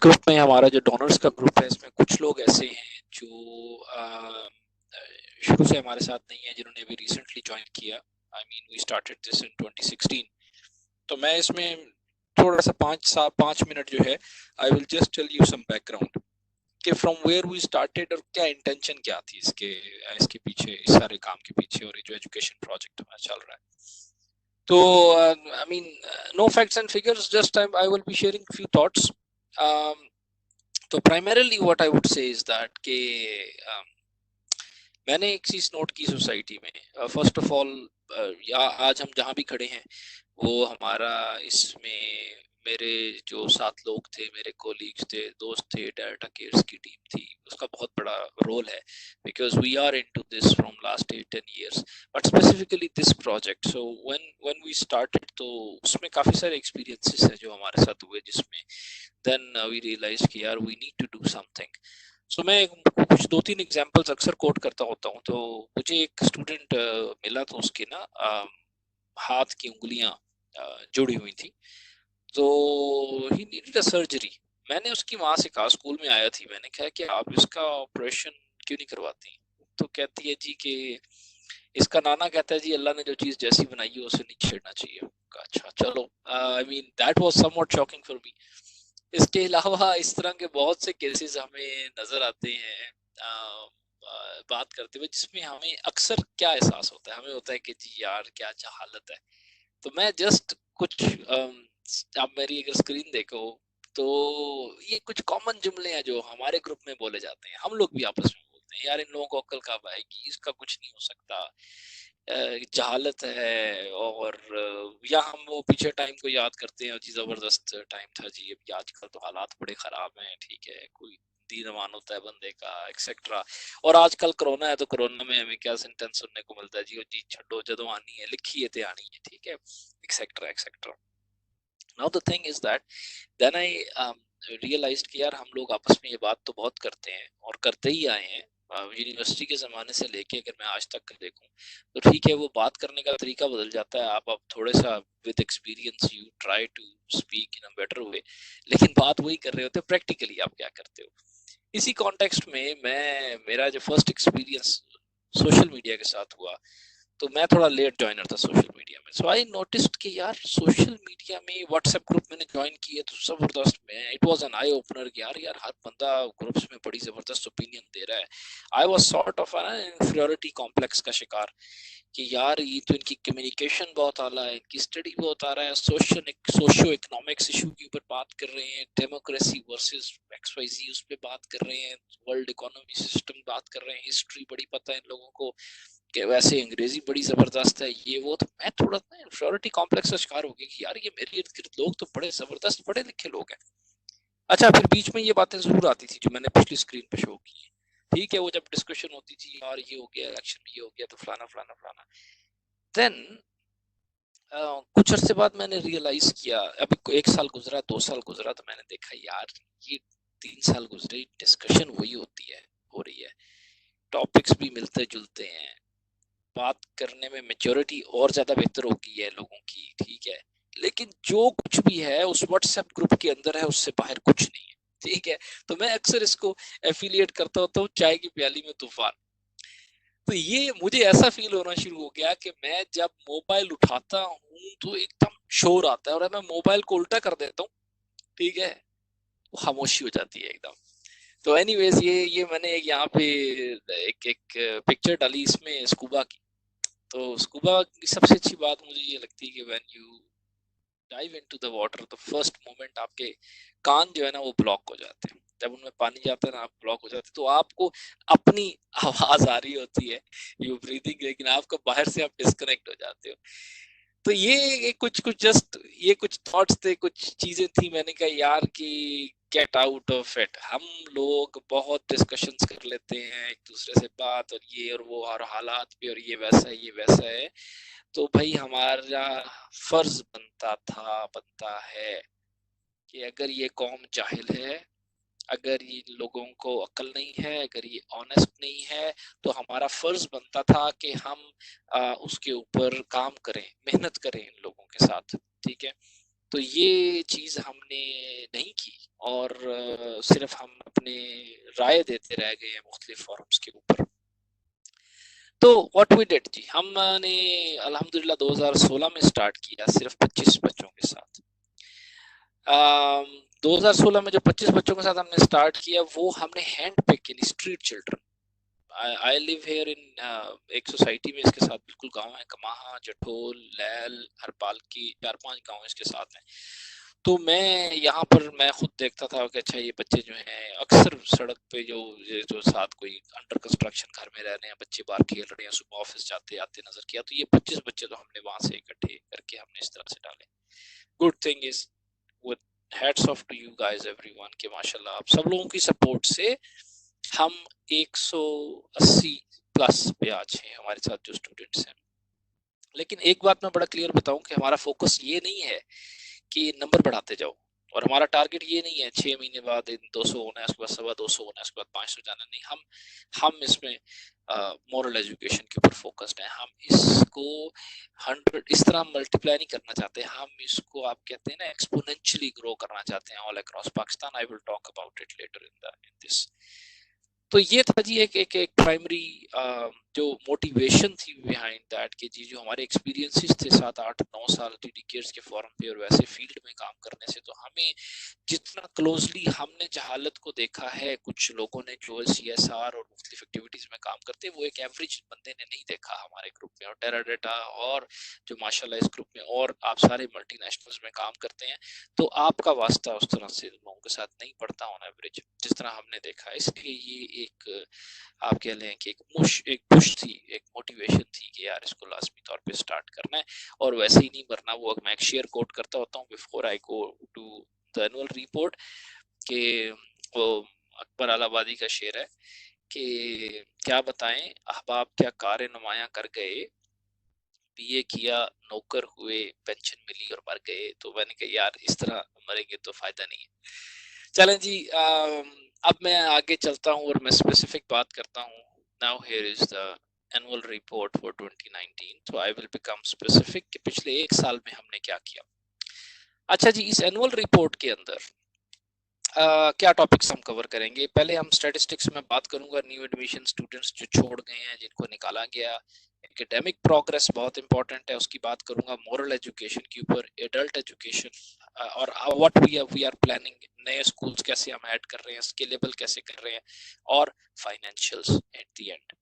Group میں ہمارا جو ڈونرز کا گروپ ہے اس میں کچھ لوگ ایسے ہیں جو شروع سے ہمارے ساتھ نہیں ہیں، جنہوں نے ابھی ریسنٹلی جوائن کیا. آئی مین وی اسٹارٹیڈ دس ان 2016. تو میں اس میں تھوڑا سا 5 منٹ جو ہے I will just tell you some background کہ فرام ویئر وی اسٹارٹیڈ اور کیا انٹینشن کیا تھی اس کے پیچھے، اس سارے کام کے پیچھے، اور یہ جو ایجوکیشن پروجیکٹ ہمارا چل رہا ہے. تو I mean, no facts and figures, just I will be sharing few thoughts. تو primarily what I would say is that کہ میں نے ایک چیز نوٹ کی سوسائٹی میں. فرسٹ آف آل آج ہم جہاں بھی کھڑے ہیں وہ ہمارا اس میں میرے جو 7 لوگ تھے، میرے کولیگز تھے، دوست تھے، ڈیٹا کیئرس کی ٹیم تھی، اس کا بہت بڑا رول ہے because we are into this from last 8-10 years but specifically this project. So when we started تو اس میں کافی سارے ایکسپیرینسز ہیں جو ہمارے ساتھ ہوئے، جس میں دین وی ریئلائز کہ یار we need to do something. So میں کچھ 2-3 ایگزامپلس اکثر کوٹ کرتا ہوتا ہوں. تو مجھے ایک اسٹوڈنٹ ملا تو اس کے نا ہاتھ کی انگلیاں جڑی ہوئی تھی، تو ہی نیڈڈ اے سرجری. میں نے اس کی ماں سے کہا، اسکول میں آیا تھی، میں نے کہا کہ آپ اس کا آپریشن کیوں نہیں کرواتی؟ تو کہتی ہے جی کہ اس کا نانا کہتا ہے جی اللہ نے جو چیز جیسی بنائی ہے اسے نہیں چھیڑنا چاہیے. کہا اچھا چلو. I mean that was somewhat shocking for me. اس کے علاوہ اس طرح کے بہت سے کیسز ہمیں نظر آتے ہیں بات کرتے ہوئے، جس میں ہمیں اکثر کیا احساس ہوتا ہے، ہمیں ہوتا ہے کہ جی یار کیا حالت ہے. تو میں جسٹ کچھ آپ میری اگر اسکرین دیکھو تو یہ کچھ کامن جملے ہیں جو ہمارے گروپ میں بولے جاتے ہیں، ہم لوگ بھی آپس میں بولتے ہیں یار ان لوگوں کو عقل کب آئے گی، اس کا کچھ نہیں ہو سکتا، جہالت ہے. اور یا ہم وہ پیچھے ٹائم کو یاد کرتے ہیں جی زبردست ٹائم تھا جی، ابھی آج کل تو حالات بڑے خراب ہیں، ٹھیک ہے، کوئی دین امان ہوتا ہے بندے کا ایکسیکٹرا. اور آج کل کرونا ہے تو کرونا میں ہمیں کیا سینٹینس سننے کو ملتا ہے جی چھڈو جدوں آنی ہے لکھی ہے تے آنی ہے، ٹھیک ہے، etcetera etcetera. Now the thing is that then I realized کہ یار ہم لوگ آپس میں یہ بات تو بہت کرتے ہیں اور کرتے ہی آئے ہیں یونیورسٹی کے زمانے سے لے کے. اگر میں آج تک دیکھوں تو ٹھیک ہے وہ بات کرنے کا طریقہ بدل جاتا ہے، آپ تھوڑے سا with experience you try to speak in a better way، لیکن بات وہی کر رہے ہوتے ہیں پریکٹیکلی آپ کیا کرتے ہو. اسی کانٹیکسٹ میں میرا جو فرسٹ ایکسپیرینس سوشل میڈیا کے ساتھ ہوا، تو میں تھوڑا لیٹ جوائنر تھا سوشل میڈیا میں. سو آئی نوٹسڈ کہ یار سوشل میڈیا میں واٹس ایپ گروپ میں نے جوائن کیے تو زبردست، میں it was an eye opener کہ یار ہر بندہ گروپس میں بڑی زبردست اوپینین دے رہا ہے. I was sort of inferiority complex کا شکار کہ یار یہ تو ان کی کمیونیکیشن بہت اعلیٰ ہے، ان کی اسٹڈی بہت آ رہا ہے، سوشو اکنامکس ایشو کے اوپر بات کر رہے ہیں، democracy versus X Y Z اس پہ بات کر رہے ہیں، ورلڈ اکانومی سسٹم بات کر رہے ہیں، ہسٹری بڑی پتہ ہے ان لوگوں کو، کہ ویسے انگریزی بڑی زبردست ہے یہ وہ. تو میں تھوڑا نا انفیریورٹی کمپلیکس کا شکار ہو گیا کہ یار یہ میرے ارد گرد لوگ تو بڑے زبردست پڑھے لکھے لوگ ہیں. اچھا پھر بیچ میں یہ باتیں ضرور آتی تھی جو میں نے پچھلی اسکرین پہ شو کی ہیں، ٹھیک ہے، وہ جب ڈسکشن ہوتی تھی اور یہ ہو گیا الیکشن میں یہ ہو گیا تو فلانا فلانا فلانا. دین کچھ عرصے بعد میں نے ریئلائز کیا، ابھی 1 سال گزرا، 2 سال گزرا، تو میں نے دیکھا یار یہ 3 سال گزرے ڈسکشن وہی ہوتی ہے، ہو رہی ہے، ٹاپکس بھی ملتے جلتے ہیں، بات کرنے میں میچورٹی اور زیادہ بہتر ہو گئی ہے لوگوں کی، ٹھیک ہے، لیکن جو کچھ بھی ہے اس واٹس ایپ گروپ کے اندر ہے اس سے باہر کچھ نہیں ہے، ٹھیک ہے. تو میں اکثر اس کو ایفیلیٹ کرتا ہوتا ہوں چائے کی پیالی میں طوفان. تو یہ مجھے ایسا فیل ہونا شروع ہو گیا کہ میں جب موبائل اٹھاتا ہوں تو ایک دم شور آتا ہے، اور میں موبائل کو الٹا کر دیتا ہوں، ٹھیک ہے، وہ خاموشی ہو جاتی ہے ایک دم. تو اینی ویز یہ میں نے یہاں پہ ایک پکچر ڈالی اس میں اسکوبا کی. تو اسکوبا کی سب سے اچھی بات مجھے یہ لگتی ہے کہ when you dive into the water تو فرسٹ مومنٹ آپ کے کان جو ہے نا وہ بلاک ہو جاتے ہیں. جب ان میں پانی جاتا ہے نا آپ بلاک ہو جاتے ہیں، تو آپ کو اپنی آواز آ رہی ہوتی ہے یو بریدنگ، لیکن آپ کو باہر سے آپ ڈسکنیکٹ ہو جاتے ہو. تو یہ کچھ جسٹ یہ کچھ تھاٹس تھے، کچھ چیزیں تھیں. میں نے کہا یار کہ گیٹ آؤٹ آف اٹ. ہم لوگ بہت ڈسکشنز کر لیتے ہیں ایک دوسرے سے بات، اور یہ اور وہ اور حالات بھی، اور یہ ویسا ہے یہ ویسا ہے. تو بھائی ہمارا فرض بنتا ہے کہ اگر یہ قوم جاہل ہے، اگر یہ لوگوں کو عقل نہیں ہے، اگر یہ آنیسٹ نہیں ہے، تو ہمارا فرض بنتا تھا کہ ہم اس کے اوپر کام کریں، محنت کریں ان لوگوں کے ساتھ، ٹھیک ہے. تو یہ چیز ہم نے نہیں کی، اور صرف ہم اپنے رائے دیتے رہ گئے ہیں مختلف فورمز کے اوپر. تو واٹ وی ڈیڈ جی، ہم نے الحمدللہ 2016 میں سٹارٹ کیا صرف 25 بچوں کے ساتھ. 2016 میں جو 25 بچوں کے ساتھ ہم نے سٹارٹ کیا وہ ہم نے ہینڈ پک یعنی street children. I live here in ایک سوسائٹی میں اس کے ساتھ بالکل گاؤں ہے، کماہا، جٹھول، لیل، ہرپال کی 4-5 گاؤں اس کے ساتھ ہیں. تو میں یہاں پر میں خود دیکھتا تھا کہ اچھا یہ بچے جو ہیں اکثر سڑک پہ جو ساتھ کوئی انڈر کنسٹرکشن گھر میں رہ رہے ہیں بچے، باہر کھیل رہے ہیں، صبح آفس جاتے آتے نظر کیا. تو یہ 25 بچے تو ہم نے وہاں سے اکٹھے کر کے ہم نے اس طرح سے ڈالے. Good thing is with hats off to you guys everyone کہ ماشاءاللہ آپ سب لوگوں کی سپورٹ سے ہم 180 پلس پہ آج ہیں ہمارے ساتھ جو اسٹوڈنٹس ہیں. لیکن ایک بات میں بڑا کلیئر بتاؤں کہ ہمارا فوکس یہ نہیں ہے کہ نمبر بڑھاتے جاؤ، اور ہمارا ٹارگٹ یہ نہیں ہے 6 مہینے بعد 200 ہونا ہے، اس کے بعد 250 ہونا ہے، اس کے بعد 500 جانا. نہیں، ہم اس میں مورل ایجوکیشن کے اوپر فوکسڈ ہیں. ہم اس کو 100 اس طرح ملٹیپلائی نہیں کرنا چاہتے، ہم اس کو آپ کہتے ہیں نا ایکسپونینشلی گرو کرنا چاہتے ہیں all across Pakistan. I will talk about it later in this. تو یہ تھا جی ایک پرائمری جو موٹیویشن تھی بیہائنڈ دیٹ کہ جی جو ہمارے ایکسپیرینسز تھے 7-8-9 سال ٹی ڈی کیئرس کے فورم پہ اور ویسے فیلڈ میں کام کرنے سے، تو ہمیں جتنا کلوزلی ہم نے جہالت کو دیکھا ہے، کچھ لوگوں نے جو سی ایس آر اور مختلف ایکٹیویٹیز میں کام کرتے ہیں وہ ایک ایوریج بندے نے نہیں دیکھا ہمارے گروپ میں. اور ٹیرا ڈیٹا اور جو ماشاءاللہ اس گروپ میں اور آپ سارے ملٹی نیشنلز میں کام کرتے ہیں، تو آپ کا واسطہ اس طرح سے لوگوں کے ساتھ نہیں پڑتا آن ایوریج جس طرح ہم نے دیکھا. اس لیے یہ ایک آپ کہہ لیں کہ ایک پش تھی، ایک موٹیویشن تھی کہ یار اس کو لازمی طور پہ سٹارٹ کرنا ہے. اور ویسے ہی نہیں مرنا. وہ میں ایک شیئر کوٹ کرتا ہوتا ہوں before I go to the annual report کہ وہ اکبر آل آبادی کا شعر ہے کہ کیا بتائیں احباب کیا کار نمایاں کر گئے، بی اے کیا نوکر ہوئے پینشن ملی اور مر گئے. تو میں نے کہا یار اس طرح مریں گے تو فائدہ نہیں ہے. چلیں جی، اب میں آگے چلتا ہوں اور میں اسپیسیفک بات کرتا ہوں. Now here is the annual report for 2019. So I will become specific کہ پچھلے ایک سال میں ہم نے کیا کیا. اچھا جی، اس اینول رپورٹ کے اندر کیا ٹاپکس ہم کور کریں گے. پہلے ہم اسٹیٹسٹکس میں بات کروں گا، نیو ایڈمیشن اسٹوڈنٹس جو چھوڑ گئے ہیں جن کو نکالا گیا. ایکیڈیمک پروگرس بہت امپورٹنٹ ہے، اس کی بات کروں گا. مورل ایجوکیشن کے اوپر، ایڈلٹ ایجوکیشن، اور واٹ وی آر پلاننگ، نئے اسکولس کیسے ہم ایڈ کر رہے ہیں، اسکیلیبل کیسے کر رہے ہیں، اور فائنینشیلز ایٹ دی اینڈ.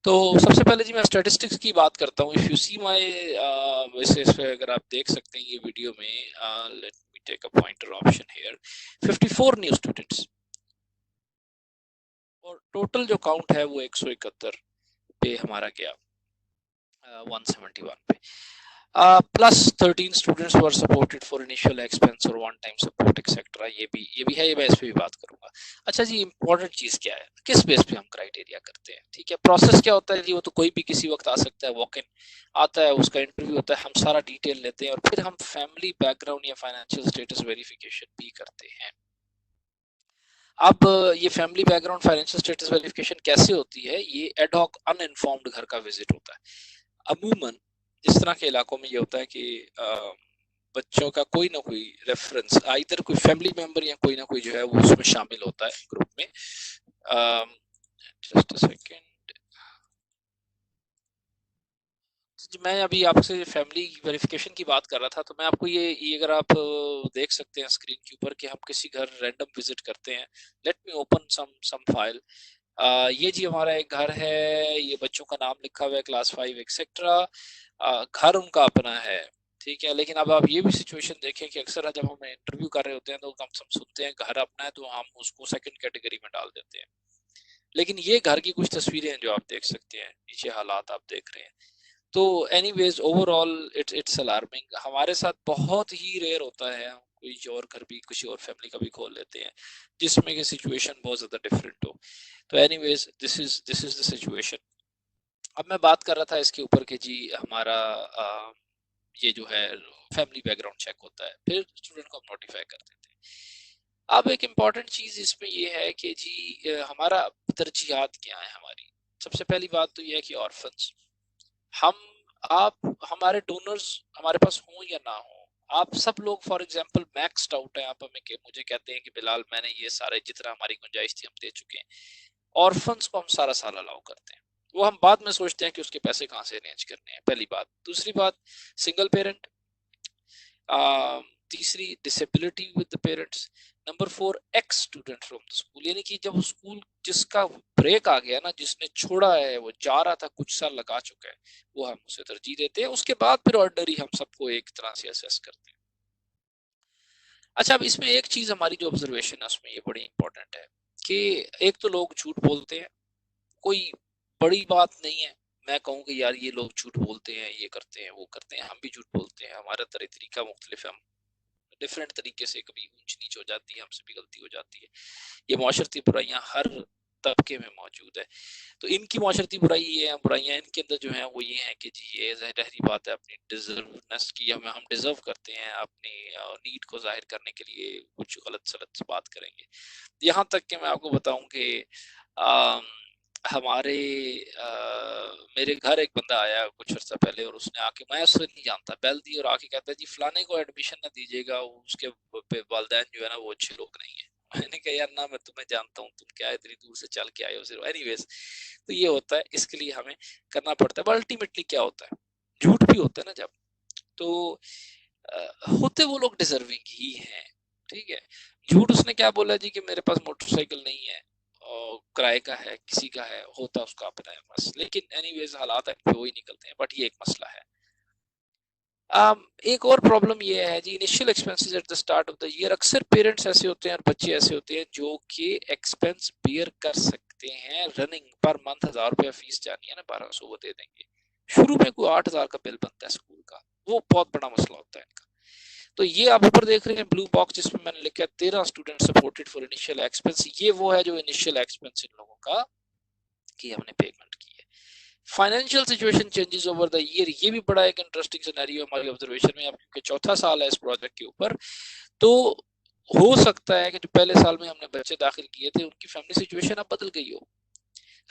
تو سب سے پہلے جی میں اسٹیٹسٹکس کی بات کرتا ہوں. اف یو سی مائی ویسے اس پہ اگر آپ دیکھ سکتے ہیں یہ ویڈیو میں، let me take a pointer option here. 54 new students اور ٹوٹل جو کاؤنٹ ہے وہ 171 پہ ہمارا گیا، 171 پہ. Plus 13 students were supported for initial expense اور ون ٹائم سپورٹ ایکسیکٹرا. یہ بھی ہے، یہ میں اس پہ بھی بات کروں گا. اچھا جی، امپورٹنٹ چیز کیا ہے، کس بیس پہ ہم کرائٹیریا کرتے ہیں. ٹھیک ہے، پروسیس کیا ہوتا ہے جی، وہ تو کوئی بھی کسی وقت آ سکتا ہے، واک ان آتا ہے، اس کا انٹرویو ہوتا ہے، ہم سارا ڈیٹیل لیتے ہیں اور پھر ہم فیملی بیک گراؤنڈ یا فائنینشیل اسٹیٹس ویریفیکیشن بھی کرتے ہیں. اب یہ family background financial status verification کیسے ہوتی ہے؟ یہ ایڈ ہاک ان انفارمڈ گھر کا وزٹ ہوتا ہے. عموماً جس طرح کے علاقوں میں یہ ہوتا ہے کہ بچوں کا کوئی نہ کوئی ریفرنس، ادھر کوئی فیملی ممبر یا کوئی نہ کوئی جو ہے وہ اس میں شامل ہوتا ہے گروپ میں. جسٹ اے سیکنڈ، میں ابھی آپ سے فیملی ویریفیکیشن کی بات کر رہا تھا، تو میں آپ کو یہ اگر آپ دیکھ سکتے ہیں اسکرین کے اوپر کہ ہم کسی گھر رینڈم وزٹ کرتے ہیں. Let me open some file. یہ جی ہمارا ایک گھر ہے، یہ بچوں کا نام لکھا ہوا ہے کلاس 5 ایکسیکٹرا. گھر ان کا اپنا ہے، ٹھیک ہے. لیکن اب آپ یہ بھی سچویشن دیکھیں کہ اکثر جب ہم انٹرویو کر رہے ہوتے ہیں تو ہم سنتے ہیں گھر اپنا ہے تو ہم اس کو سیکنڈ کیٹیگری میں ڈال دیتے ہیں. لیکن یہ گھر کی کچھ تصویریں ہیں جو آپ دیکھ سکتے ہیں، نیچے حالات آپ دیکھ رہے ہیں. تو anyways overall it's alarming. ہمارے ساتھ بہت ہی ریئر ہوتا ہے کوئی اور گھر بھی کسی اور فیملی کا بھی کھول لیتے ہیں جس میں کہ سچویشن بہت زیادہ ڈفرینٹ ہو. تو any ways this is the situation. اب میں بات کر رہا تھا اس کے اوپر کہ جی ہمارا یہ جو ہے فیملی بیک گراؤنڈ چیک ہوتا ہے، پھر اسٹوڈنٹ کو ہم نوٹیفائی کر دیتے ہیں. اب ایک امپورٹنٹ چیز اس میں یہ ہے کہ جی ہمارا ترجیحات کیا ہیں. ہماری سب سے پہلی بات تو یہ ہے کہ آرفنس، ہم آپ ہمارے ڈونرز ہمارے پاس ہوں یا نہ ہوں، آپ سب لوگ فار ایگزامپل میکسڈ آؤٹ ہیں، آپ ہمیں کہ مجھے کہتے ہیں کہ بلال میں نے یہ سارے جتنا ہماری گنجائش تھی ہم دے چکے ہیں. آرفنس کو ہم سارا سال الاؤ کرتے ہیں، وہ ہم بعد میں سوچتے ہیں کہ اس کے پیسے کہاں سے ارینج کرنے ہیں. پہلی بات. دوسری بات سنگل پیرنٹ. تیسری disability with the parents. Number 4 x student from the school, یعنی کہ جب اسکول جس کا بریک آ گیا نا، جس نے چھوڑا ہے، وہ جا رہا تھا کچھ سال لگا چکا ہے، وہ ہم اسے ترجیح دیتے ہیں. اس کے بعد پھر آرڈنری ہم سب کو ایک طرح سے اسیس کرتے ہیں. اچھا اب اس میں ایک چیز ہماری جو آبزرویشن ہے اس میں یہ بڑی امپورٹنٹ ہے کہ ایک تو لوگ جھوٹ بولتے ہیں، کوئی بڑی بات نہیں ہے میں کہوں کہ یار یہ لوگ جھوٹ بولتے ہیں، یہ کرتے ہیں وہ کرتے ہیں. ہم بھی جھوٹ بولتے ہیں، ہمارا طریقہ مختلف ہے، ہم ڈفرینٹ طریقے سے کبھی اونچ نیچ ہو جاتی ہے، ہم سے بھی غلطی ہو جاتی ہے. یہ معاشرتی برائیاں ہر طبقے میں موجود ہے. تو ان کی معاشرتی برائیاں ان کے اندر جو ہیں وہ یہ ہیں کہ جی یہ ظاہری بات ہے، اپنی ڈیزرونس کی ہم ڈیزرو کرتے ہیں، اپنی نیڈ کو ظاہر کرنے کے لیے کچھ غلط سلط بات کریں گے. یہاں تک کہ میں آپ کو بتاؤں کہ ہمارے میرے گھر ایک بندہ آیا کچھ عرصہ پہلے، اور اس نے آ کے، میں اس سے نہیں جانتا، بیل دی اور آ کے کہتا ہے جی فلانے کو ایڈمیشن نہ دیجیے گا، اس کے والدین جو ہے نا وہ اچھے لوگ نہیں ہیں. میں نے کہا یار نہ میں تمہیں جانتا ہوں، تم کیا اتنی دور سے چل کے آئے ہو صرف. اینی ویز تو یہ ہوتا ہے، اس کے لیے ہمیں کرنا پڑتا ہے. الٹیمیٹلی کیا ہوتا ہے، جھوٹ بھی ہوتا ہے نا جب، تو ہوتے وہ لوگ ڈیزرونگ ہی ہیں. ٹھیک ہے. جھوٹ اس نے کیا بولا جی کہ میرے پاس موٹر سائیکل نہیں ہے، اور کرائے کا ہے، کسی کا ہے، ہوتا اس کا اپنا ہے بس. لیکن اینی ویز حالات وہی نکلتے ہیں، بٹ یہ ایک مسئلہ ہے. ایک اور پرابلم یہ ہے جی initial expenses at the start of the year. اکثر پیرنٹس ایسے ہوتے ہیں اور بچے ایسے ہوتے ہیں جو کہ ایکسپینس بیئر کر سکتے ہیں. رننگ پر منتھ 1000 روپیہ فیس جانی ہے نا، 1200 وہ دے دیں گے. شروع میں کوئی 8000 کا بل بنتا ہے اسکول کا، وہ بہت بڑا مسئلہ ہوتا ہے ان کا. تو یہ آپ اوپر دیکھ رہے ہیں بلو باکس جس میں نے لکھا ہے 13 student supported for initial expense. یہ وہ ہے جو انیشیل ایکسپینس ان لوگوں کا کہ ہم نے پیمنٹ کی ہے. Financial situation changes over the year, یہ بھی بڑا ایک انٹرسٹنگ سینیریو ہماری آبزرویشن میں. اب کیونکہ چوتھا سال ہے اس پروجیکٹ کے اوپر، تو ہو سکتا ہے کہ جو پہلے سال میں ہم نے بچے داخل کیے تھے ان کی فیملی سچویشن اب بدل گئی ہو.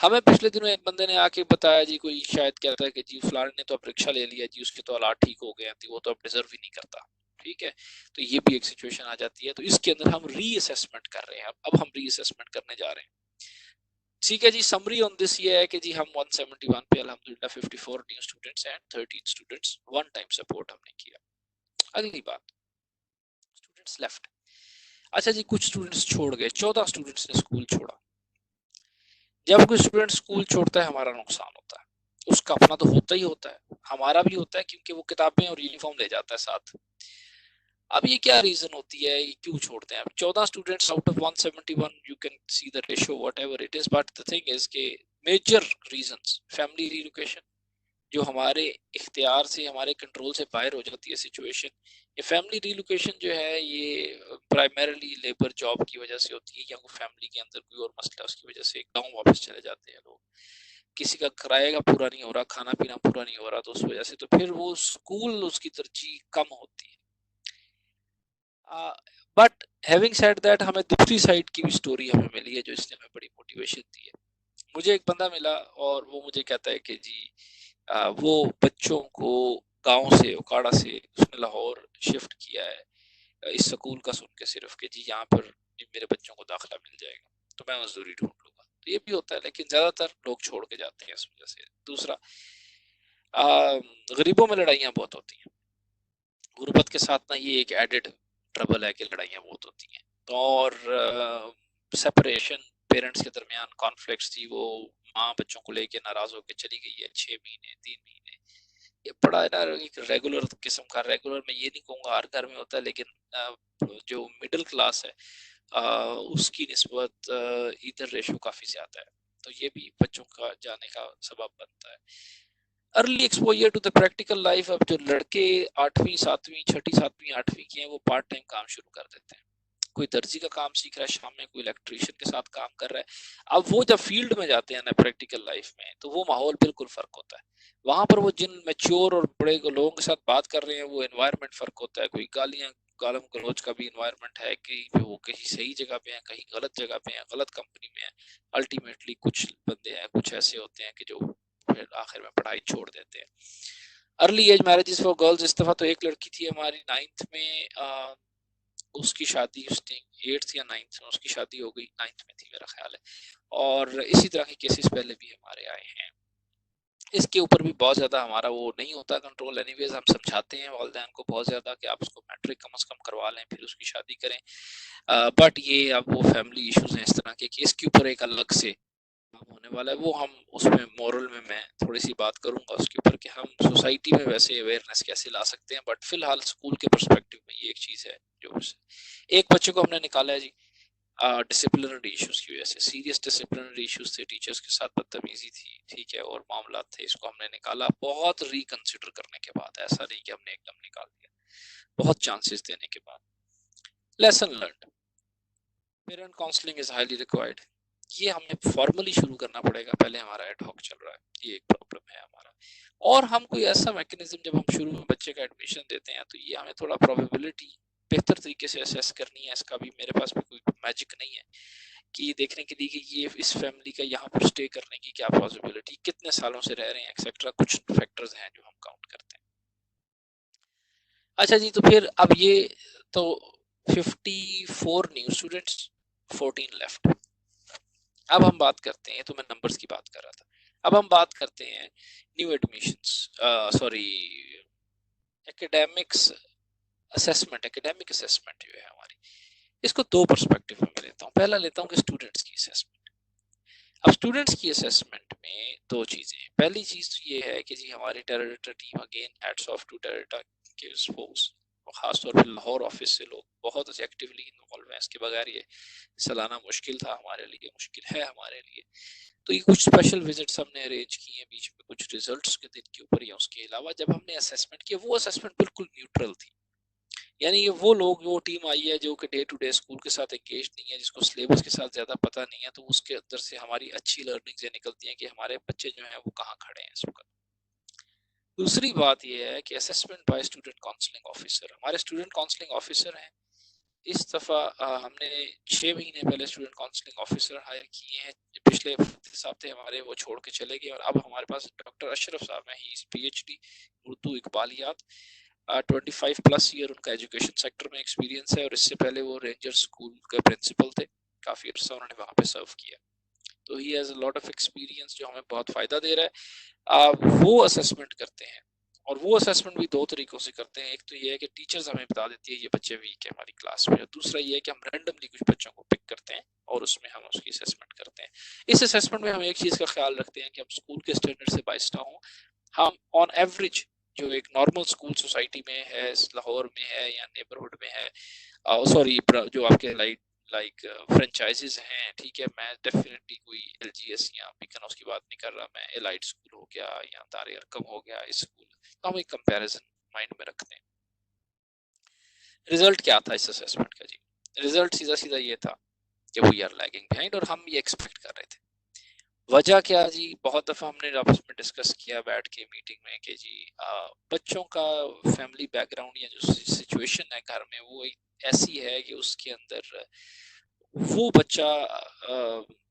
ہمیں پچھلے دنوں ایک بندے نے آ کے بتایا جی، کوئی شاید کہتا ہے کہ جی فلاں نے تو اب رکشہ لے لیا جی، اس کے تو حالات ٹھیک ہو گئے ہیں، وہ تو اب ڈیزرو ہی نہیں کرتا. ٹھیک ہے. تو یہ بھی ایک سچویشن آ جاتی ہے. تو اس کے اندر ہم ری اسیسمنٹ کر رہے ہیں. اب ہم ری اسیسمنٹ کرنے جا رہے ہیں. ٹھیک ہے جی. سمری آن دس یہ ہے کہ جی ہم 171 پہ الحمدللہ 54 new students and 13 students one time support ہم نے کیا. اگلی بات، اسٹوڈنٹس لیفٹ. اچھا جی کچھ اسٹوڈنٹس چھوڑ گئے، 14 اسٹوڈنٹس نے اسکول چھوڑا. جب کوئی اسٹوڈنٹ اسکول چھوڑتا ہے ہمارا نقصان ہوتا ہے، اس کا اپنا تو ہوتا ہی ہوتا ہے، ہمارا بھی ہوتا ہے کیونکہ وہ کتابیں اور یونیفارم لے جاتا ہے ساتھ. اب یہ کیا ریزن ہوتی ہے، یہ کیوں چھوڑتے ہیں؟ اب 14 students out of 171 you can see the ratio what ever it is, but the thing is کہ میجر ریزنس فیملی ریلوکیشن، جو ہمارے اختیار سے ہمارے کنٹرول سے باہر ہو جاتی ہے سچویشن. یہ فیملی ریلوکیشن جو ہے یہ پرائمرلی لیبر جاب کی وجہ سے ہوتی ہے، یا کوئی فیملی کے اندر کوئی اور مسئلہ اس کی وجہ سے گاؤں واپس چلے جاتے ہیں لوگ. کسی کا کرایہ کا پورا نہیں ہو رہا، کھانا پینا پورا نہیں ہو رہا، تو اس وجہ سے تو پھر وہ اسکول اس کی ترجیح کم ہوتی ہے. بٹ ہیونگ سیڈ دیٹ، ہمیں دوسری سائڈ کی بھی سٹوری ہمیں ملی ہے جو اس نے ہمیں بڑی موٹیویشن دی ہے. مجھے ایک بندہ ملا اور وہ مجھے کہتا ہے کہ جی وہ بچوں کو گاؤں سے اکاڑا سے اس نے لاہور شفٹ کیا ہے اس سکول کا سن کے صرف کہ جی یہاں پر میرے بچوں کو داخلہ مل جائے گا تو میں مزدوری ڈھونڈ لوں گا. تو یہ بھی ہوتا ہے، لیکن زیادہ تر لوگ چھوڑ کے جاتے ہیں اس وجہ سے. دوسرا، غریبوں میں لڑائیاں بہت ہوتی ہیں. غربت کے ساتھ نہ یہ ایک ایڈڈ ٹربل ہے کہ لڑائیاں بہت ہوتی ہیں. اور سپریشن پیرنٹس کے درمیان کانفلکٹس تھی، وہ ماں بچوں کو لے کے ناراض ہو کے چلی گئی ہے 6 مہینے 3 مہینے. یہ بڑا ہے نا ایک ریگولر قسم کا، ریگولر میں یہ نہیں کہوں گا ہر گھر میں ہوتا ہے، لیکن جو مڈل کلاس ہے اس کی نسبت ادھر ریشو کافی زیادہ ہے. تو یہ بھی بچوں کا جانے کا سبب بنتا ہے. Early exposure to the practical life. اب جو لڑکے 8ویں 7ویں 6ٹھی 7ویں 8ویں کی ہیں وہ پارٹ ٹائم کام شروع کر دیتے ہیں. کوئی درزی کا کام سیکھ رہا ہے شام میں، کوئی الیکٹریشین کے ساتھ کام کر رہا ہے. اب وہ جب فیلڈ میں جاتے ہیں نا پریکٹیکل لائف میں، تو وہ ماحول بالکل فرق ہوتا ہے. وہاں پر وہ جن میچور اور بڑے لوگوں کے ساتھ بات کر رہے ہیں وہ انوائرمنٹ فرق ہوتا ہے. کوئی گالیاں گالم گلوچ کا بھی انوائرمنٹ ہے، کہ وہ کہیں صحیح جگہ پہ ہیں، کہیں غلط جگہ پہ ہیں، غلط کمپنی میں ہیں. الٹیمیٹلی کچھ بندے ہیں، کچھ ایسے ہوتے ہیں کہ جو پھر آخر میں پڑھائی چھوڑ دیتے ہیں. Early age marriages for girls, اس دفعہ تو ایک لڑکی تھی ہماری 9th میں، اس کی شادی اس نے 8th یا 9th میں اس کی شادی ہو گئی، 9th میں تھی میرا خیال ہے. اور اسی طرح کے کیسز پہلے بھی ہمارے آئے ہیں. اس کے اوپر بھی بہت زیادہ ہمارا وہ نہیں ہوتا کنٹرول. اینی ویز ہم سمجھاتے ہیں والدین کو بہت زیادہ کہ آپ اس کو میٹرک کم از کم کروا لیں پھر اس کی شادی کریں. بٹ یہ اب وہ فیملی ایشوز ہیں اس طرح کے کہ اس کے اوپر ایک الگ سے ہونے والا ہے. وہ ہم اس میں مورل میں تھوڑی سی بات کروں گا اس کے اوپر کہ ہم سوسائٹی میں ویسے اویئرنیس کیسے لا سکتے ہیں. بٹ فی الحال اسکول کے پرسپیکٹو میں یہ ایک چیز ہے جو ایک بچے کو ہم نے نکالا ہے جی ڈسپلنری ایشوز کی وجہ سے. سیریس ڈسپلنری ایشوز تھے، ٹیچرز کے ساتھ بدتمیزی تھی، ٹھیک ہے، اور معاملات تھے. اس کو ہم نے نکالا بہت ریکنسیڈر کرنے کے بعد. ایسا نہیں کہ ہم نے ایک دم نکال دیا، بہت چانسز دینے کے بعد. Lesson learned, parent counselling is highly required. یہ ہمیں فارملی شروع کرنا پڑے گا، پہلے ہمارا ایڈ ہاک چل رہا ہے، یہ ایک پرابلم ہے ہمارا. اور ہم کوئی ایسا میکنزم جب ہم شروع میں بچے کا ایڈمیشن دیتے ہیں تو یہ ہمیں تھوڑا پروبیبلٹی بہتر طریقے سے اسیس کرنی ہے. اس کا بھی میرے پاس بھی کوئی میجک نہیں ہے کہ دیکھنے کے لیے کہ یہ اس فیملی کا یہاں پر سٹے کرنے کی کیا پاسبلٹی، کتنے سالوں سے رہ رہے ہیں ایکسیکٹرا. کچھ فیکٹرز ہیں جو ہم کاؤنٹ کرتے ہیں. اچھا جی، تو پھر اب یہ تو 54 نیو اسٹوڈنٹس، 14 لیفٹ. اب ہم بات کرتے ہیں، تو میں نمبرز کی بات کر رہا تھا. اب ہم بات کرتے ہیں new admissions, sorry academics assessment. Academic assessment جو ہے ہماری، اس کو دو پرسپیکٹیو میں لیتا ہوں. پہلا لیتا ہوں کہ اسٹوڈنٹس کی اسیسمنٹ. اب اسٹوڈنٹس کی اسیسمنٹ میں دو چیزیں ہیں. پہلی چیز یہ ہے کہ جی ہماری ٹیرریٹا team, again heads of two ٹیرریٹا کے فوکس، خاص طور پہ لاہور آفس سے لوگ بہت ایکٹیولی انوالو ہیں. اس کے بغیر یہ سالانہ مشکل تھا ہمارے لیے، مشکل ہے ہمارے لیے. تو یہ کچھ اسپیشل وزٹس ہم نے ارینج کی ہیں بیچ میں، کچھ ریزلٹس کے دن کے اوپر یا اس کے علاوہ. جب ہم نے اسیسمنٹ کیا، وہ اسیسمنٹ بالکل نیوٹرل تھی. یعنی یہ وہ لوگ، وہ ٹیم آئی ہے جو کہ ڈے ٹو ڈے اسکول کے ساتھ انگیج نہیں ہے، جس کو سلیبس کے ساتھ زیادہ پتہ نہیں ہے، تو اس کے اندر سے ہماری اچھی لرننگز یہ نکلتی ہیں کہ ہمارے بچے جو ہیں وہ کہاں کھڑے ہیں اس وقت. دوسری بات یہ ہے کہ assessment by student counselling officer. ہمارے اسٹوڈنٹ کاؤنسلنگ آفیسر ہیں. اس دفعہ ہم نے 6 مہینے پہلے اسٹوڈنٹ کاؤنسلنگ آفیسر ہائر کیے ہیں. پچھلے صاحب تھے ہمارے، وہ چھوڑ کے چلے گئے، اور اب ہمارے پاس ڈاکٹر اشرف صاحب ہیں. He is P H D Urdu اقبالیات. 25 پلس ایئر ان کا ایجوکیشن سیکٹر میں ایکسپیرینس ہے، اور اس سے پہلے وہ رینجر اسکول کا پرنسپل تھے. کافی عرصہ انہوں نے وہاں پہ سرو کیا. تو he has a lot of experience جو ہمیں بہت فائدہ دے رہا ہے. وہ اسیسمنٹ کرتے ہیں، اور وہ اسیسمنٹ بھی دو طریقوں سے کرتے ہیں. ایک تو یہ ہے کہ ٹیچرز ہمیں بتا دیتی ہے یہ بچے ویک ہے ہماری کلاس میں. دوسرا یہ ہے کہ ہم رینڈملی کچھ بچوں کو پک کرتے ہیں اور اس میں ہم اس کی اسیسمنٹ کرتے ہیں. اس اسیسمنٹ میں ہم ایک چیز کا خیال رکھتے ہیں کہ ہم اسکول کے اسٹینڈرڈ سے باعث نہ ہوں. ہم آن ایوریج جو ایک نارمل اسکول سوسائٹی میں ہے، لاہور میں ہے یا نیبرہڈ میں ہے، سوری جو آپ کے لائک فرنچائزز ہیں، ٹھیک ہے، میں ڈیفینیٹلی کوئی ایل جی ایس یا بیکنوز کی بات نہیں کر رہا. میں ایلائٹ اسکول ہو گیا یا دار ارقم ہو گیا، اس اسکول تو ہم ایک کمپیریزن مائنڈ میں رکھتے ہیں. رزلٹ کیا تھا اس اسیسمنٹ کا جی؟ رزلٹ سیدھا سیدھا یہ تھا کہ وی آر لیگنگ بہائنڈ، اور ہم یہ ایکسپیکٹ کر رہے تھے. وجہ کیا جی؟ بہت دفعہ ہم نے آپس میں ڈسکس کیا بیٹھ کے میٹنگ میں کہ جی بچوں کا فیملی بیک گراؤنڈ یا جو سچویشن ہے گھر میں وہ ایسی ہے کہ اس کے اندر وہ بچہ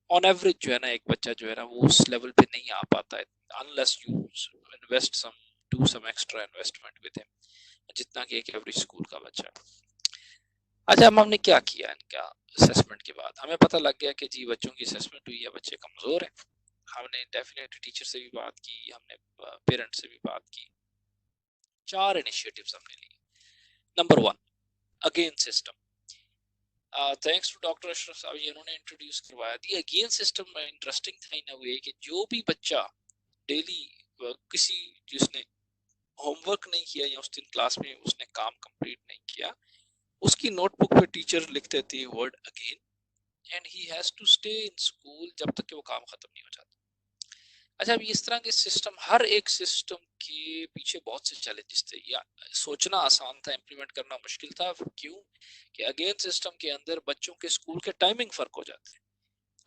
آن ایوریج جو ہے نا، ایک بچہ جو ہے نا وہ اس لیول پہ نہیں آ پاتا ہے unless you invest do some extra investment with him، جتنا کہ ایک ایوریج اسکول کا بچہ ہے. اچھا، ہم نے کیا کیا ان کا اسیسمنٹ کے بعد؟ ہمیں پتہ لگ گیا کہ جی بچوں کی اسیسمنٹ ہوئی ہے، بچے کمزور ہیں. ہم نے ڈیفینیٹلی ٹیچر سے بھی بات کی، ہم نے پیرنٹ سے بھی بات کی. 4 انیشیٹوز ہم نے لی. Number 1، again system. Thanks to doctor Ashraf Sahab, یہ انہوں نے انٹروڈیوس کروایا. دی اگین سسٹم انٹرسٹنگ تھا ان اے وے کہ جو بھی بچہ ڈیلی کسی جس نے ہوم ورک نہیں کیا یا اس دن کلاس میں اس نے کام کمپلیٹ نہیں کیا، اس کی نوٹ بک پہ ٹیچر لکھ دیتی ہے word again, and he has to stay in school جب تک کہ وہ کام ختم نہیں ہو جاتا. اچھا، اب اس طرح کے سسٹم، ہر ایک سسٹم کے پیچھے بہت سے چیلنجز تھے. یا سوچنا آسان تھا، امپلیمنٹ کرنا مشکل تھا. کیوں کہ اگین سسٹم کے اندر بچوں کے اسکول کے ٹائمنگ فرق ہو جاتے ہیں.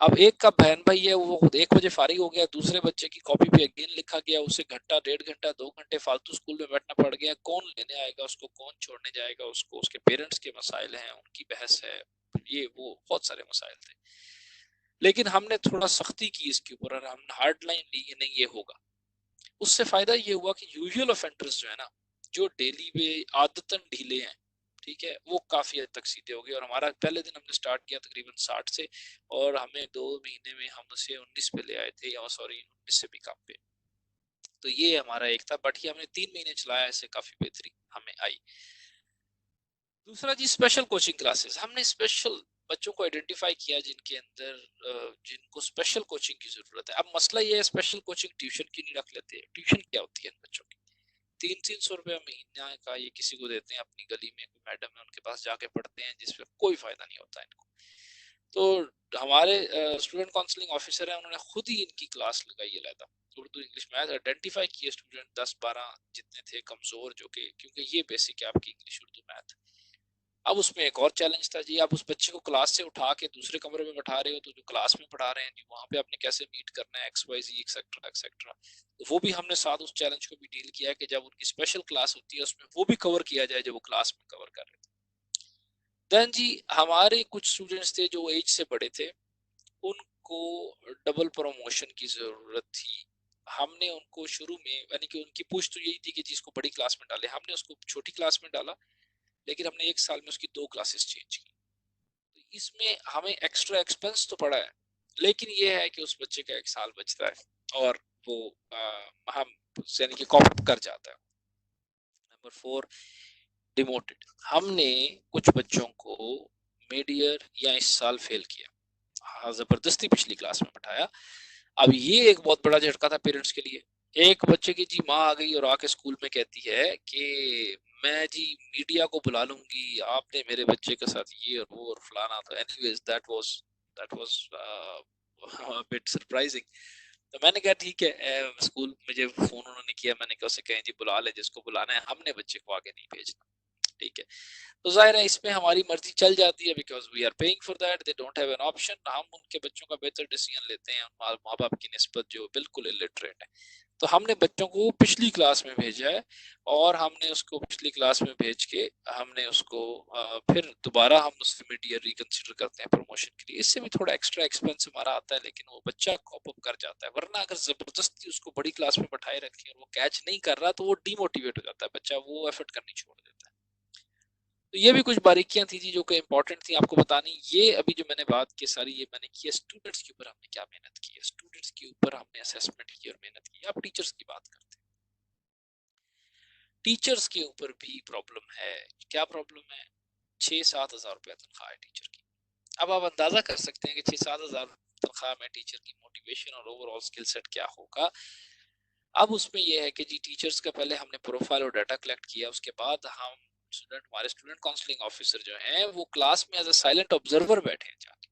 اب ایک کا بہن بھائی ہے، وہ 1 بجے فارغ ہو گیا، دوسرے بچے کی کاپی پہ اگین لکھا گیا، اسے گھنٹہ 1.5 گھنٹہ 2 گھنٹے فالتو اسکول میں بیٹھنا پڑ گیا. کون لینے آئے گا اس کو، کون چھوڑنے جائے گا اس کو؟ اس کے پیرنٹس کے مسائل ہیں، ان کی بحث ہے، یہ وہ بہت سارے مسائل تھے. لیکن ہم نے تھوڑا سختی کی اس کے اوپر، اور ہم نے ہارڈ لائن لی کہ نہیں یہ ہوگا. اس سے فائدہ یہ ہوا کہ یوزول افینڈرز جو ہے نا، جو ڈیلی پہ عادتاً ڈھیلے ہیں، ٹھیک ہے، وہ کافی حد تک سیدھے ہو گئے. اور ہمارا پہلے دن ہم نے سٹارٹ کیا تقریباً 60 سے، اور ہمیں 2 مہینے میں ہم اسے 19 پہ لے آئے تھے، یا سوری 19 سے بھی کم پہ. تو یہ ہمارا ایک تھا، بٹ یہ ہم نے 3 مہینے چلایا، اس سے کافی بہتری ہمیں آئی. دوسرا جی اسپیشل کوچنگ کلاسز. ہم نے اسپیشل بچوں کو آئیڈینٹیفائی کیا جن کے اندر جن کو اسپیشل کوچنگ کی ضرورت ہے. اب مسئلہ یہ ہے اسپیشل کوچنگ ٹیوشن کی نہیں رکھ لیتے. ٹیوشن کیا ہوتی ہے ان بچوں کی؟ 300 روپیہ مہینہ کا یہ کسی کو دیتے ہیں، اپنی گلی میں کوئی میڈم ہے ان کے پاس جا کے پڑھتے ہیں، جس پہ کوئی فائدہ نہیں ہوتا ان کو. تو ہمارے اسٹوڈنٹ کاؤنسلنگ آفیسر ہیں، انہوں نے خود ہی ان کی کلاس لگائی علیحدہ، اردو انگلش میتھ. آئیڈینٹیفائی کیے اسٹوڈنٹ 10-12 جتنے تھے کمزور، جو کہ کیونکہ یہ بیسک ہے آپ کی انگلش اردو میتھ. اب اس میں ایک اور چیلنج تھا جی، آپ اس بچے کو کلاس سے اٹھا کے دوسرے کمرے میں بٹھا رہے ہو، تو جو کلاس میں پڑھا رہے ہیں جی وہاں پہ آپ نے کیسے میٹ کرنا ہے، X Y Z etcetera etcetera. وہ بھی ہم نے ساتھ اس چیلنج کو بھی ڈیل کیا کہ جب ان کی اسپیشل کلاس ہوتی ہے اس میں وہ بھی کور کیا جائے جو وہ کلاس میں کور کر رہے تھے. دین جی ہمارے کچھ اسٹوڈنٹس تھے جو ایج سے بڑے تھے، ان کو ڈبل پروموشن کی ضرورت تھی. ہم نے ان کو شروع میں، یعنی کہ ان کی پوچھ تو یہی تھی کہ جس کو بڑی کلاس میں ڈالے، ہم نے اس کو چھوٹی کلاس میں ڈالا، لیکن ہم نے 1 سال میں اس کی 2 کلاسز چینج کی. اس میں ہمیں ایکسٹرا ایکسپنس تو پڑا ہے، لیکن یہ ہے کہ اس بچے کا 1 سال بچتا ہے اور وہ ہم یعنی کہ کاپ کر جاتا ہے. نمبر 4 ڈیموٹڈ. ہم نے کچھ بچوں کو میڈ ایئر یا اس سال فیل کیا، زبردستی پچھلی کلاس میں بٹھایا. اب یہ ایک بہت بڑا جھٹکا تھا پیرنٹس کے لیے. ایک بچے کی جی ماں آ گئی اور آ کے اسکول میں کہتی ہے کہ میں جی میڈیا کو بلا لوں گی، آپ نے میرے بچے کے ساتھ یہ اور وہ اور فلانا. تو anyways that was but surprising. تو میں نے کہا ٹھیک ہے، اسکول مجھے فون انہوں نے کیا، میں نے کہا اسے کہیں جی بلا لے جس کو بلانا ہے، ہم نے بچے کو آگے نہیں بھیجنا. ٹھیک ہے، تو ظاہر ہے اس میں ہماری مرضی چل جاتی ہے، because we are paying for that, they don't have an option. ہم ان کے بچوں کا بہتر ڈیسیژن لیتے ہیں ماں باپ کی نسبت جو بالکل الٹریٹ ہے. تو ہم نے بچوں کو پچھلی کلاس میں بھیجا ہے، اور ہم نے اس کو پچھلی کلاس میں بھیج کے ہم نے اس کو پھر دوبارہ ہم اس سے مڈ ایئر ریکنسیڈر کرتے ہیں پروموشن کے لیے. اس سے بھی تھوڑا ایکسٹرا ایکسپینس ہمارا آتا ہے، لیکن وہ بچہ کوپ اپ کر جاتا ہے. ورنہ اگر زبردستی اس کو بڑی کلاس میں بٹھائے رکھیں اور وہ کیچ نہیں کر رہا تو وہ ڈی موٹیویٹ ہو جاتا ہے بچہ، وہ ایفرٹ کرنی چھوڑ دیتا ہے. تو یہ بھی کچھ باریکیاں تھیں جی جو کہ امپورٹنٹ تھیں آپ کو بتانی. یہ ابھی جو میں نے بات کی ساری، یہ میں نے کی ہے اسٹوڈنٹس کے اوپر ہم نے کیا محنت کی ہے، اسٹوڈنٹس کے اوپر ہم نے اسیسمنٹ کی اور محنت کی. اب ٹیچرس کی بات کرتے ہیں. ٹیچرس کے اوپر بھی پرابلم ہے. کیا پرابلم ہے؟ 6-7 ہزار روپیہ تنخواہ ہے ٹیچر کی. اب آپ اندازہ کر سکتے ہیں کہ 6-7 ہزار تنخواہ میں ٹیچر کی موٹیویشن اور اوور آل اسکل سیٹ کیا ہوگا. اب اس میں یہ ہے کہ جی ٹیچرز کا پہلے ہم نے پروفائل اور ڈیٹا کلیکٹ کیا، اس کے بعد ہم ہمارے اسٹوڈنٹ کاؤنسلنگ آفیسر جو ہیں وہ کلاس میں ایز اے سائلنٹ آبزرور بیٹھے ہیں جا کے،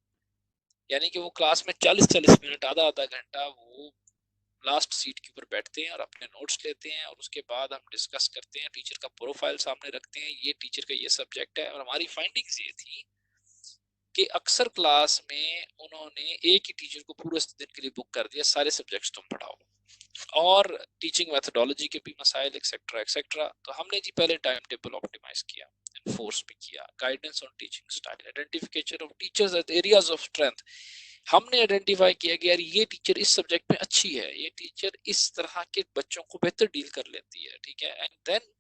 یعنی کہ وہ کلاس میں 40-40 منٹ آدھا گھنٹہ وہ لاسٹ سیٹ کے اوپر بیٹھتے ہیں اور اپنے نوٹس لیتے ہیں، اور اس کے بعد ہم ڈسکس کرتے ہیں، ٹیچر کا پروفائل سامنے رکھتے ہیں، یہ ٹیچر کا یہ سبجیکٹ ہے. اور ہماری فائنڈنگز یہ تھی کہ اکثر کلاس میں انہوں نے ایک ہی ٹیچر کو پورے دن کے لیے بک کر دیا، سارے سبجیکٹس تم پڑھاؤ، اور ٹیچنگ میتھڈالوجی کے بھی مسائل ایکسیکٹرا ایکسیکٹرا. تو ہم نے جی پہلے ٹائم ٹیبل آپٹیمائز کیا، انفورس بھی کیا، guidance on teaching style, identification of teachers at areas of strength. ہم نے آئیڈینٹیفائی کیا کہ یار یہ ٹیچر اس سبجیکٹ میں اچھی ہے، یہ ٹیچر اس طرح کے بچوں کو بہتر ڈیل کر لیتی ہے. ٹھیک ہے، اینڈ دین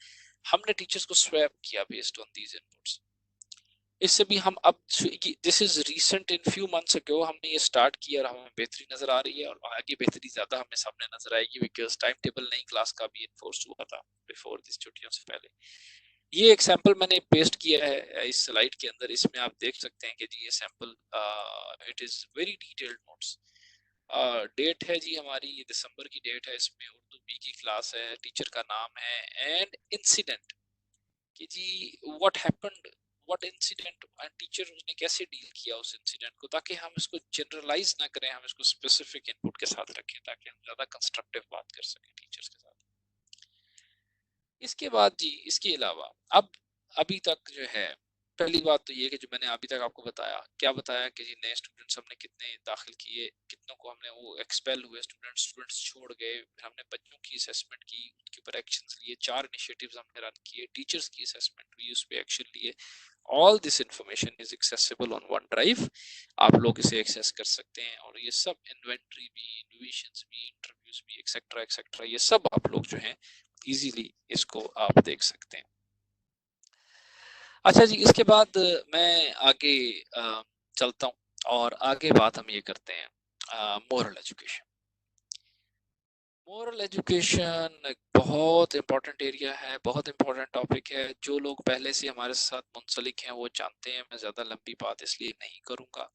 ہم نے ٹیچرز کو سویپ کیا بیسڈ آن دیز انپٹس. اس سے بھی ہم اب this is recent in few months ago ہم نے یہ سٹارٹ کیا، اور ہمیں بہتری نظر آ رہی ہے، اور آگے بہتری زیادہ ہمیں سامنے نظر آئے گی، بیکاز ٹائم ٹیبل نئی کلاس کا بھی انفورس ہوا تھا بیفور دس چھٹیوں سے پہلے. یہ ایک سیمپل میں نے پیسٹ کیا ہے اس سلائیڈ کے اندر، اس میں آپ دیکھ سکتے ہیں کہ جی یہ sample it is very detailed notes. That ہے جی ہماری، یہ دسمبر کی ڈیٹ ہے، اس میں اردو بی کی کلاس ہے، ٹیچر کا نام ہے، اینڈ انسیڈنٹ کہ جی what happened, what incident, teacher نے کیسے ڈیل کیا اس انسیڈنٹ کو، تاکہ ہم اس کو جنرلائز نہ کریں، ہم اس کو اسپیسیفک انپٹ کے ساتھ رکھیں تاکہ ہم زیادہ کنسٹرکٹیو بات کر سکیں ٹیچرز کے ساتھ. اس کے بعد جی اس کے علاوہ ابھی تک جو ہے پہلی بات تو یہ کہ جو میں نے ابھی تک آپ کو کیا بتایا کہ جی نئے اسٹوڈنٹس ہم نے کتنے داخل کیے، کتنوں کو ہم نے وہ ایکسپیل ہوئے، اسٹوڈنٹس چھوڑ گئے، پھر ہم نے بچوں کی اسیسمنٹ کی، ان کے اوپر ایکشنز لیے، 4 انیشیٹیوز ہم نے رن کیے، ٹیچرز کی اسیسمنٹ ہوئی، اس پہ ایکشن لیے. All this information is accessible on OneDrive. آپ لوگ اسے ایکسیس کر سکتے ہیں، اور یہ سب انوینٹری بھی، انویشنز بھی، انٹرویوز بھی، ایکسیکٹرا ایکسیکٹرا، یہ سب آپ لوگ جو ہیں ایزیلی اس کو آپ دیکھ سکتے ہیں. اچھا جی، اس کے بعد میں آگے چلتا ہوں، اور آگے بات ہم یہ کرتے ہیں مورل ایجوکیشن. مورل ایجوکیشن ایک بہت امپورٹنٹ ایریا ہے، بہت امپورٹنٹ ٹاپک ہے. جو لوگ پہلے سے ہمارے ساتھ منسلک ہیں وہ جانتے ہیں، میں زیادہ لمبی بات اس لیے نہیں کروں گا.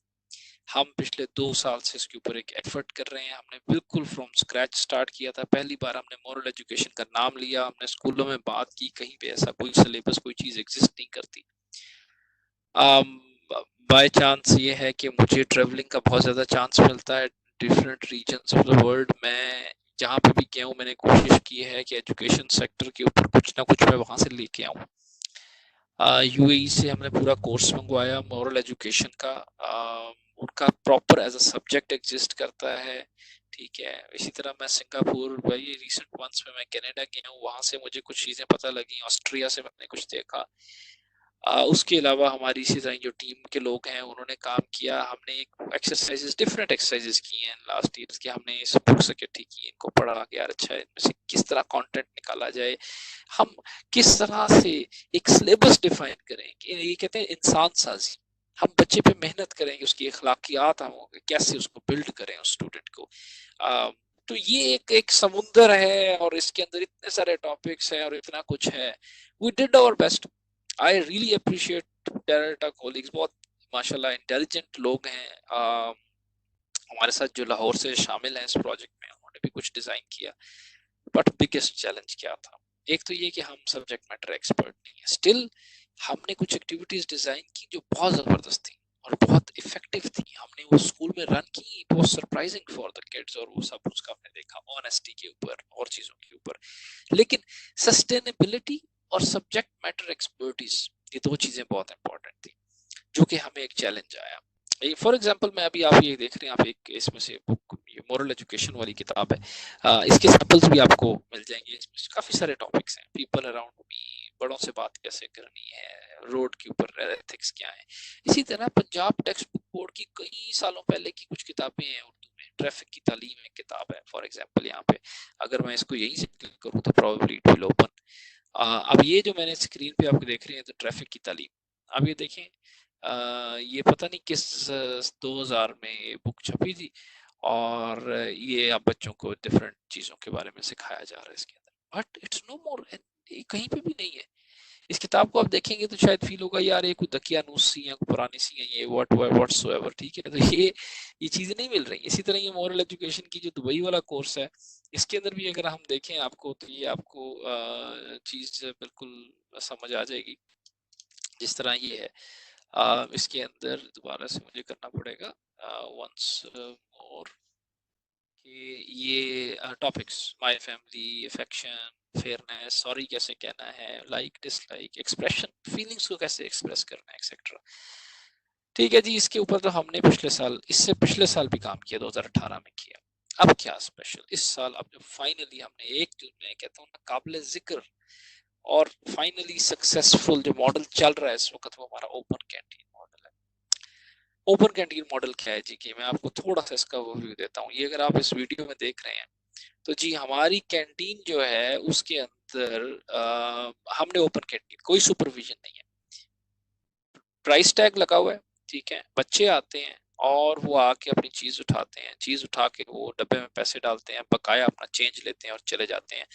ہم پچھلے 2 سال سے اس کے اوپر ایک ایفرٹ کر رہے ہیں. ہم نے بالکل فرام اسکریچ سٹارٹ کیا تھا. پہلی بار ہم نے مورل ایجوکیشن کا نام لیا، ہم نے اسکولوں میں بات کی، کہیں پہ ایسا کوئی سلیبس کوئی چیز ایگزسٹ نہیں کرتی. بائی چانس یہ ہے کہ مجھے ٹریولنگ کا بہت زیادہ چانس ملتا ہے different regions of the world. میں جہاں پہ بھی گیا ہوں میں نے کوشش کی ہے کہ ایجوکیشن سیکٹر کے اوپر کچھ نہ کچھ میں وہاں سے لے کے آؤں. یو اے ای سے ہم نے پورا کورس منگوایا مورل ایجوکیشن کا. ان کا proper as a subject exist کرتا ہے، ٹھیک ہے. اسی طرح میں سنگاپور، بھائی ریسنٹ منتھس میں کینیڈا گیا ہوں، وہاں سے مجھے کچھ چیزیں پتہ لگیں، آسٹریا سے میں نے کچھ دیکھا. اس کے علاوہ ہماری اسی طرح جو ٹیم کے لوگ ہیں انہوں نے کام کیا. ہم نے ایکسرسائزز ڈفرینٹ ایکسرسائزز کی ہیں لاسٹ ایئرس کے. ہم نے اس بکس اکٹھی کی، ان کو پڑھا کہ یار اچھا ان میں سے کس طرح کانٹینٹ نکالا جائے، ہم کس طرح سے ایک سلیبس ڈیفائن کریں کہ یہ کہتے ہیں انسان سازی. ہم بچے پہ محنت کریں کہ اس کی اخلاقیات ہم کیسے اس کو بلڈ کریں اس اسٹوڈنٹ کو. تو یہ ایک سمندر ہے، اور اس کے اندر اتنے سارے ٹاپکس ہیں اور اتنا کچھ ہے. We did our best. I really appreciate Delta colleagues. بہت ماشاءاللہ انٹیلیجنٹ لوگ ہیں ہمارے ساتھ جو لاہور سے شامل ہیں اس پروجیکٹ میں. انہوں نے بھی کچھ ڈیزائن کیا. بٹ بگیسٹ چیلنج کیا تھا؟ ایک تو یہ کہ ہم سبجیکٹ میٹر ایکسپرٹ نہیں ہیں. اسٹل ہم نے کچھ ایکٹیویٹیز ڈیزائن کی جو بہت زبردست تھیں اور بہت افیکٹو تھی. ہم نے وہ اسکول میں رن کی، بہت سرپرائزنگ فار دا کڈز، اور وہ سب اس کا ہم نے دیکھا آنیسٹی کے اوپر اور چیزوں کے اوپر. لیکن سسٹینیبلٹی اور سبجیکٹ میٹر ایکسپرٹیز، یہ 2 چیزیں بہت امپورٹنٹ تھی، جو کہ ہمیں ایک چیلنج آیا. فار ایگزامپل میں ابھی آپ یہ دیکھ رہے ہیں، آپ ایک اس میں سے بک مورل ایجوکیشن والی کتاب ہے، اس کے سیمپلز بھی آپ کو مل جائیں گے. اس میں کافی سارے ٹاپکس ہیں، پیپل اراؤنڈ می، بڑوں سے بات کیسے کرنی ہے، روڈ کے اوپر ایتھکس کیا ہیں. اسی طرح پنجاب ٹیکسٹ بک بورڈ کی کئی سالوں پہلے کی کچھ کتابیں ہیں اردو میں. ٹریفک کی تعلیم ایک کتاب ہے فار ایگزامپل. یہاں پہ اگر میں اس کو یہیں سے کلک کروں تو پروبیبلی اٹ ول اوپن. اب یہ جو میں نے اسکرین پہ آپ کو دیکھ رہے ہیں تو ٹریفک کی تعلیم. اب یہ دیکھیں یہ پتہ نہیں کس 2000 میں یہ بک چھپی تھی، اور یہ اب بچوں کو ڈفرینٹ چیزوں کے بارے میں سکھایا جا رہا ہے اس کے اندر. بٹ اٹس نو مور، یہ کہیں پہ بھی نہیں ہے. اس کتاب کو آپ دیکھیں گے تو شاید فیل ہوگا یار یہ کوئی دقیانوس سی ہیں، کوئی پرانی سی ہیں، یہ واٹ سو ایور، ٹھیک ہے. تو یہ چیزیں نہیں مل رہی. اسی طرح یہ مورل ایجوکیشن کی جو دبئی والا کورس ہے، اس کے اندر بھی اگر ہم دیکھیں آپ کو تو یہ آپ کو چیز بالکل سمجھ آ جائے گی جس طرح یہ ہے. اس کے اندر دوبارہ سے مجھے کرنا پڑے گا ونس مور کہ یہ topics my family, affection, fairness, sorry کیسے کہنا ہے، like this like, expression, feelings کو کیسے ایکسپریس کرنا ہے، ایکسیٹرا. ٹھیک ہے جی. اس کے اوپر تو ہم نے پچھلے سال بھی کام کیا، 2018 میں کیا. اب کیا اسپیشل اس سال؟ اب جو فائنلی ہم نے ایک میں کہتا ہوں نا قابل ذکر اور فائنلی سکسیسفل جو ماڈل چل رہا ہے اس وقت، وہ ہمارا اوپن کینٹین ماڈل ہے. اوپن کینٹین ماڈل کیا ہے جی؟ کہ میں آپ کو تھوڑا سا اس کا اوورویو دیتا ہوں. یہ اگر آپ اس ویڈیو میں دیکھ رہے ہیں تو جی ہماری کینٹین جو ہے اس کے اندر ہم نے اوپن کینٹین، کوئی سپرویژن نہیں ہے، پرائس ٹیگ لگا ہوا ہے، ٹھیک ہے. بچے آتے ہیں اور وہ آ کے اپنی چیز اٹھاتے ہیں، چیز اٹھا کے وہ ڈبے میں پیسے ڈالتے ہیں، بقایا اپنا چینج لیتے ہیں اور چلے جاتے ہیں.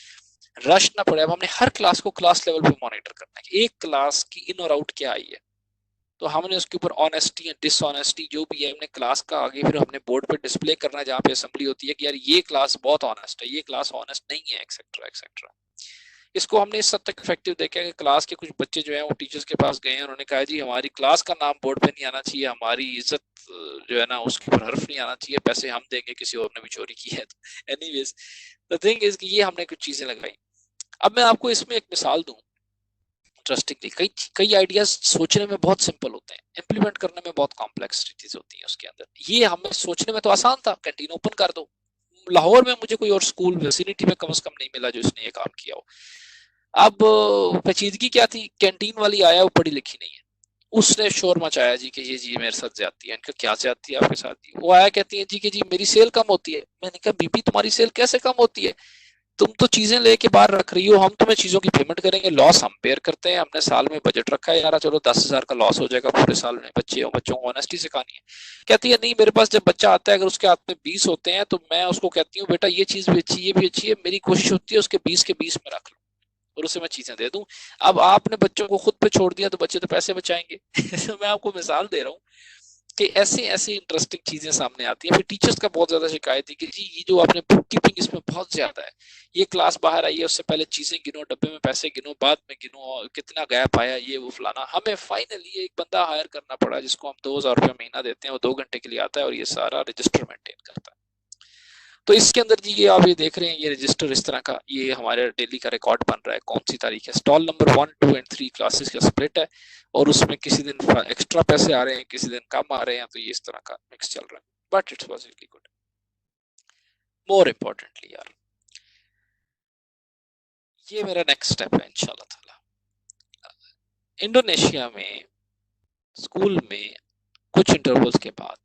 رش نہ پڑے. اب ہم نے ہر کلاس کو کلاس لیول پہ مانیٹر کرنا ہے کہ ایک کلاس کی ان اور آؤٹ کیا آئی ہے. تو ہم نے اس کے اوپر آنیسٹی اینڈ ڈس آنیسٹی جو بھی ہے ہم نے کلاس کا آگے پھر ہم نے بورڈ پہ ڈسپلے کرنا ہے جہاں پہ اسمبلی ہوتی ہے کہ یار یہ کلاس بہت آنیسٹ ہے، یہ کلاس آنیسٹ نہیں ہے، ایکسیٹرا ایکسیٹرا. اس کو ہم نے اس حد تک افیکٹو دیکھا کہ کلاس کے کچھ بچے جو ہیں وہ ٹیچرز کے پاس گئے ہیں، انہوں نے کہا جی ہماری کلاس کا نام بورڈ پہ نہیں آنا چاہیے، ہماری عزت جو ہے نا اس کے اوپر حرف نہیں آنا چاہیے، پیسے ہم دیں گے کسی اور نے بھی چوری کی ہے. تو anyways the thing is کہ یہ ہم نے کچھ چیزیں لگائی. اب میں آپ کو اس میں ایک مثال دوں انٹرسٹنگ نہیں. کئی آئیڈیاز سوچنے میں بہت سمپل ہوتے ہیں, امپلیمنٹ کرنے میں بہت کمپلیکسٹیز ہوتی ہیں اس کے اندر. یہ ہمیں سوچنے میں تو آسان تھا, کینٹین اوپن کر دو. لاہور میں مجھے کوئی اور اسکول ویسینٹی میں کم از کم نہیں ملا جو اس نے یہ کام کیا ہو. اب پیچیدگی کیا تھی, کینٹین والی آیا وہ پڑھی لکھی نہیں ہے, اس نے شور مچایا جی کہ یہ جی میرے ساتھ زیادتی ہے. ان کا کیا زیادتی ہے آپ کے ساتھ؟ جی وہ آیا کہتی ہے جی کہ جی میری سیل کم ہوتی ہے. میں نے کہا بی بی تمہاری سیل کیسے کم ہوتی ہے, تم تو چیزیں لے کے باہر رکھ رہی ہو, ہم تمہیں چیزوں کی پیمنٹ کریں گے, لاس ہم بیئر کرتے ہیں, ہم نے سال میں بجٹ رکھا ہے یار چلو 10,000 کا لاس ہو جائے گا پورے سال میں, بچوں کو آنیسٹی سکھانی ہے. کہتی ہے نہیں میرے پاس جب بچہ آتا ہے اگر اس کے ہاتھ میں 20 ہوتے ہیں تو میں اس کو کہتی ہوں بیٹا یہ چیز بھی اچھی, یہ بھی اچھی ہے, میری کوشش ہوتی ہے اس کے 20 کے 20 میں رکھ لوں اور اسے میں چیزیں دے دوں. اب آپ نے بچوں کو خود پہ چھوڑ دیا تو بچے تو پیسے بچائیں گے. میں آپ کو مثال دے رہا ہوں کہ ایسے انٹرسٹنگ چیزیں سامنے آتی ہیں. پھر ٹیچرز کا بہت زیادہ شکایت ہے کہ جی یہ جو آپ نے بک کیپنگ اس میں بہت زیادہ ہے, یہ کلاس باہر آئی ہے اس سے پہلے چیزیں گنو, ڈبے میں پیسے گنو, بعد میں گنو, کتنا گیپ آیا, یہ وہ فلانا. ہمیں فائنلی ایک بندہ ہائر کرنا پڑا جس کو ہم 2,000 روپے مہینہ دیتے ہیں, وہ 2 گھنٹے کے لیے آتا ہے اور یہ سارا رجسٹر مینٹین کرتا ہے. تو اس کے اندر جی یہ آپ یہ دیکھ رہے ہیں یہ رجسٹر اس طرح کا, یہ ہمارے ڈیلی کا ریکارڈ بن رہا ہے کون سی تاریخ ہے. اسٹال نمبر 1, 2 and 3 کلاسز کا سپلٹ ہے اور اس میں کسی دن ایکسٹرا پیسے آ رہے ہیں, کسی دن کم آ رہے ہیں, تو یہ اس طرح کا مکس چل رہا ہے. But it's was really good. More importantly یار یہ میرا نیکسٹ اسٹیپ ہے انشاءاللہ تعالی. انڈونیشیا میں اسکول میں کچھ انٹرولز کے بعد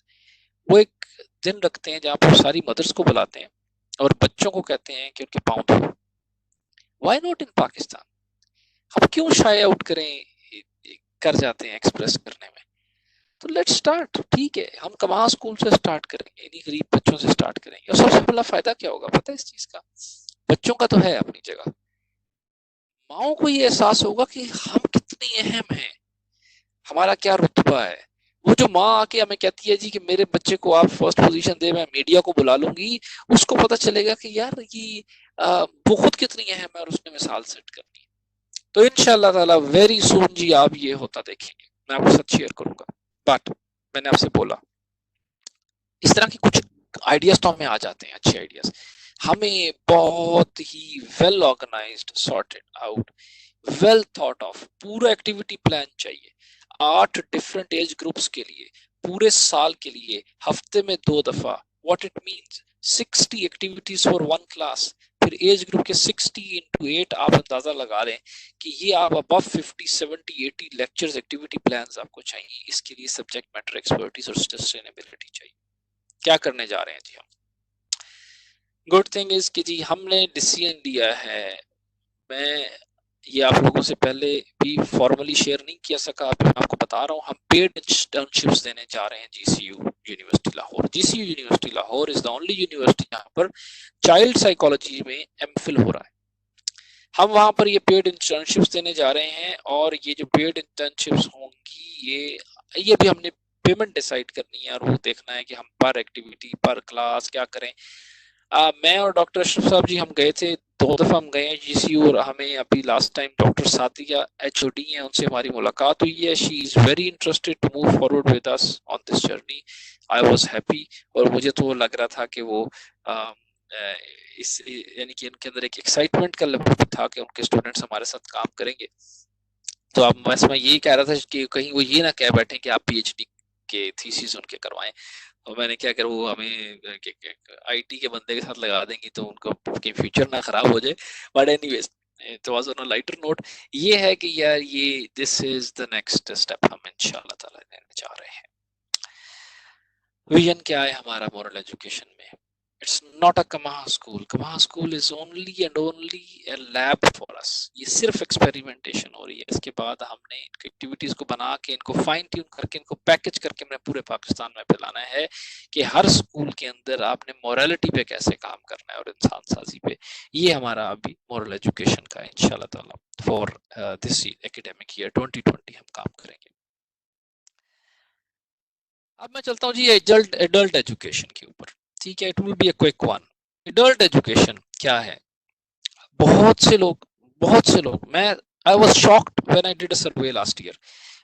وہ ایک دن رکھتے ہیں جہاں پر ساری مدرس کو بلاتے ہیں اور بچوں کو کہتے ہیں کہ ان کے پاؤں دھو. Why not in Pakistan? ہم کیوں شائع آؤٹ کر جاتے ہیں ایکسپریس کرنے میں؟ تو لیٹ سٹارٹ. ٹھیک ہے ہم کماں اسکول سے سٹارٹ کریں گے, انہیں غریب بچوں سے سٹارٹ کریں گے. اور سب سے بڑا فائدہ کیا ہوگا پتہ ہے اس چیز کا؟ بچوں کا تو ہے اپنی جگہ, ماؤں کو یہ احساس ہوگا کہ ہم کتنی اہم ہیں, ہمارا کیا رتبہ ہے. وہ جو ماں آ کے ہمیں کہتی ہے جی کہ میرے بچے کو آپ فرسٹ پوزیشن دے, میں میڈیا کو بلا لوں گی, اس کو پتہ چلے گا کہ یار یہ وہ خود کتنی اہم ہے اور اس نے مثال سیٹ کرنی ہے. تو انشاءاللہ تعالی ویری سون جی آپ یہ ہوتا دیکھیں گے, میں آپ کے ساتھ شیئر کروں گا. بٹ میں نے آپ سے بولا اس طرح کی کچھ آئیڈیاز تو ہمیں آ جاتے ہیں, اچھے آئیڈیاز. ہمیں بہت ہی well organised, sorted out, well thought of پورا ایکٹیویٹی پلان چاہیے. 8 ڈفرنٹ ایج گروپس کے لیے پورے سال کے لیے ہفتے میں 2 دفعہ. What it means 60 activities for 1 class. پھر ایج گروپ کے 60 انٹو 8 آپ اندازہ لگا لیں کہ یہ آپ ابو 50 70 80 لیکچرز ایکٹیویٹی پلانز آپ کو چاہیے. اس کے لیے سبجیکٹ میٹر ایکسپرٹیز اور سسٹینیبلٹی چاہیے. کیا کرنے جا رہے ہیں جی ہم؟ گڈ تھنگ از کہ جی ہم نے ڈیسیژن لیا ہے. میں یہ آپ لوگوں سے پہلے بھی فارملی شیئر نہیں کیا سکا, اب میں آپ کو بتا رہا ہوں. ہم پیڈ انٹرنشپس دینے جا رہے ہیں G C U university Lahore. G C U university Lahore is the only university جہاں پر چائلڈ سائیکالوجی میں ایم فل ہو رہا ہے. ہم وہاں پر یہ پیڈ انٹرنشپس دینے جا رہے ہیں, اور یہ جو پیڈ انٹرنشپس ہوں گی یہ بھی ہم نے پیمنٹ ڈیسائیڈ کرنی ہے, اور وہ دیکھنا ہے کہ ہم پر ایکٹیویٹی پر کلاس کیا کریں. میں اور ڈاکٹر اشرف صاحب جی ہم گئے تھے, 2 دفعہ ہم گئے ہیں جی سی یو, اور ہمیں ابھی last time doctor Satya H O D ہیں, ان سے ہماری ملاقات ہوئی ہے. She is very interested to move forward with us on this journey. I was happy, اور مجھے تو لگ رہا تھا کہ وہ اس یعنی کہ ان کے اندر ایک ایکسائٹمنٹ کا لیول تھا کہ ان کے اسٹوڈنٹس ہمارے ساتھ کام کریں گے. تو اب بس میں یہی کہہ رہا تھا کہ کہیں وہ یہ نہ کہہ بیٹھیں کہ آپ پی ایچ ڈی کے تھیسز ان کے کروائیں, اور میں نے کیا کہ وہ ہمیں آئی ٹی کے بندے کے ساتھ لگا دیں گی تو ان کا فیوچر نہ خراب ہو جائے. بٹ اینی ویز تو واز آن لائٹر نوٹ یہ ہے کہ یار یہ دس از دا نیکسٹ اسٹیپ ہم انشاءاللہ تعالی لینے جا رہے ہیں. ویژن کیا ہے ہمارا مورل ایجوکیشن میں؟ It's not a common school. Common school is only and only a lab for us. یہ صرف ایکسپیریمنٹیشن ہو رہی ہے. اس کے بعد ہم نے ان ایکٹیویٹیز کو بنا کے, ان کو فائن ٹیون کر کے, ان کو پیکج کر کے ہم نے پورے پاکستان میں پھیلانا ہے کہ ہر اسکول کے اندر آپ نے مورالٹی پہ کیسے کام کرنا ہے اور انسان سازی پہ. یہ ہمارا ابھی مورل ایجوکیشن کا انشاءاللہ تعالی فار دس ایکیڈیمک ایئر 2020 ہم کام کریں گے. اب میں چلتا ہوں جی ایڈلٹ ایجوکیشن کے اوپر. ٹھیک ہے, it will be a quick one. Adult education کیا ہے؟ بہت سے لوگ میں I was shocked when I did a survey last year.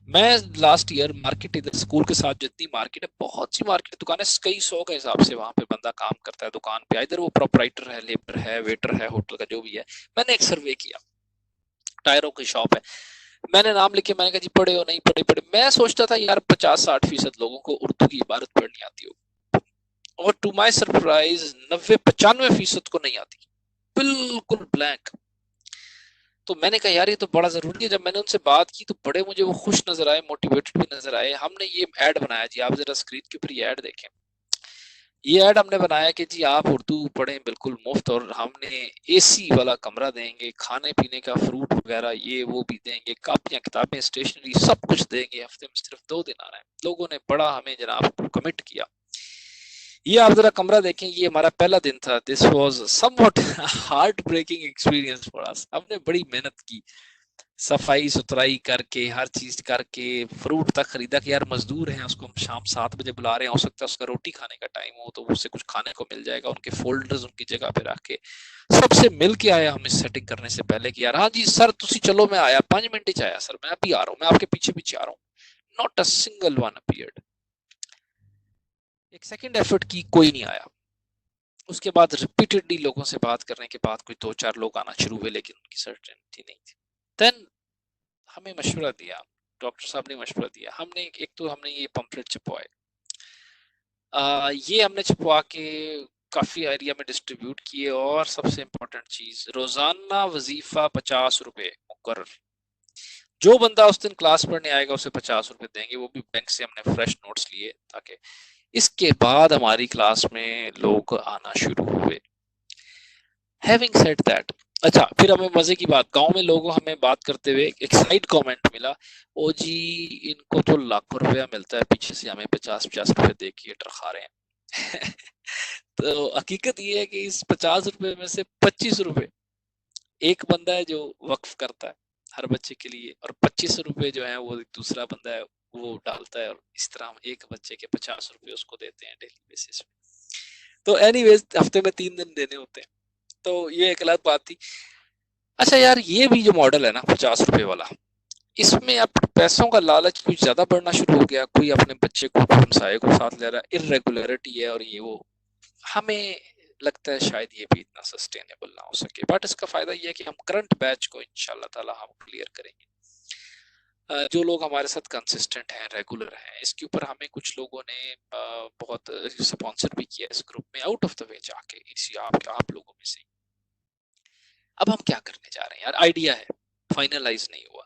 میں لاسٹ ایئر مارکیٹ ادھر اسکول کے ساتھ جتنی مارکیٹ ہے, بہت سی مارکیٹ دکانیں کئی 100 کے حساب سے وہاں پہ بندہ کام کرتا ہے دکان پہ, ادھر وہ پروپرائٹر ہے, لیبر ہے, ویٹر ہے, ہوٹل کا جو بھی ہے. میں نے ایک سروے کیا, ٹائروں کی شاپ ہے, میں نے نام لکھے، میں نے کہا جی پڑھے ہو؟ نہیں پڑھے پڑھے. میں سوچتا تھا یار 50-60% لوگوں کو اردو کی عبارت پڑھنی آتی ہو، اور ٹو مائی سرپرائز 90-95% کو نہیں آتی، بالکل بلینک. تو میں نے کہا یار یہ تو بڑا ضروری ہے. جب میں نے ان سے بات کی تو بڑے مجھے وہ خوش نظر آئے، موٹیویٹڈ بھی نظر آئے. ہم نے یہ ایڈ بنایا جی، آپ ذرا اسکرین کے اوپر یہ ایڈ دیکھیں. یہ ایڈ ہم نے بنایا کہ جی آپ اردو پڑھیں بالکل مفت، اور ہم نے اے سی والا کمرہ دیں گے، کھانے پینے کا فروٹ وغیرہ یہ وہ بھی دیں گے، کاپیاں کتابیں اسٹیشنری سب کچھ دیں گے. ہفتے میں صرف 2 دن آنا ہے. لوگوں نے بڑا ہمیں جناب کمٹ کیا. یہ آپ ذرا کمرہ دیکھیں، یہ ہمارا پہلا دن تھا. This was somewhat heartbreaking experience for us. ہم نے بڑی محنت کی، صفائی ستھرائی کر کے، ہر چیز کر کے، فروٹ تک خریدا کہ یار مزدور ہیں، اس کو ہم شام 7 بجے بلا رہے ہیں، ہو سکتا ہے اس کا روٹی کھانے کا ٹائم ہو تو اس سے کچھ کھانے کو مل جائے گا. ان کے فولڈرز ان کی جگہ پہ رکھ کے سب سے مل کے آیا ہم اس سیٹنگ کرنے سے پہلے کہ یار ہاں جی سر تسی چلو، میں آیا 5 منٹ ہی آیا سر، میں ابھی آ رہا ہوں، میں آپ کے پیچھے پیچھے آ رہا ہوں. Not a single one appeared. ایک سیکنڈ ایفرٹ کی کوئی نہیں آیا. اس کے بعد ریپیٹڈلی لوگوں سے بات کرنے کے بعد کوئی 2-4 لوگ آنا شروع ہوئے، لیکن ان کی سرٹنٹی نہیں تھی. دین ہمیں مشورہ دیا، ڈاکٹر صاحب نے مشورہ دیا. ہم نے ایک تو ہم نے یہ پمفلٹ چھپوائے، یہ ہم نے چھپوا کے کافی ایریا میں ڈسٹریبیوٹ کیے. اور سب سے امپورٹنٹ چیز، روزانہ وظیفہ 50 روپے مقرر. جو بندہ اس دن کلاس پڑھنے آئے گا اسے 50 روپے دیں گے، وہ بھی بینک سے ہم نے فریش نوٹس لیے. تاکہ اس کے بعد ہماری کلاس میں لوگ آنا شروع ہوئے. ہیونگ سیڈ دیٹ، اچھا پھر ہمیں مزے کی بات، گاؤں میں لوگوں ہمیں بات کرتے ہوئے ایک سائڈ کامنٹ ملا، او جی ان کو تو لاکھوں روپیہ ملتا ہے، پیچھے سے ہمیں 50-50 روپے دے کے رکھا رہے ہیں. تو حقیقت یہ ہے کہ اس 50 روپے میں سے 25 روپے ایک بندہ ہے جو وقف کرتا ہے ہر بچے کے لیے، اور 25 روپے جو ہے وہ دوسرا بندہ ہے وہ ڈالتا ہے. اور اس طرح ہم ایک بچے کے 50 روپے اس کو دیتے ہیں ڈیلی بیسس پہ. تو اینی ویز ہفتے میں 3 دن دینے ہوتے ہیں. تو یہ ایک الگ بات تھی. اچھا یار یہ بھی جو ماڈل ہے نا 50 روپے والا، اس میں اب پیسوں کا لالچ کچھ زیادہ بڑھنا شروع ہو گیا. کوئی اپنے بچے کو ہمسائے کو ساتھ لے رہا ہے، ارریگولیرٹی ہے اور یہ وہ. ہمیں لگتا ہے شاید یہ بھی اتنا سسٹینیبل نہ ہو سکے. بٹ اس کا فائدہ یہ ہے کہ ہم کرنٹ بیچ کو انشاءاللہ تعالی ہم کلیئر کریں گے. جو لوگ ہمارے ساتھ کنسسٹنٹ ہیں، ریگولر ہیں، اس کے اوپر ہمیں کچھ لوگوں نے بہت سپانسر بھی کیا اس گروپ میں، آؤٹ آف دا وے جا کے اسی آپ لوگوں میں سے. اب ہم کیا کرنے جا رہے ہیں یار، آئیڈیا ہے، فائنلائز نہیں ہوا.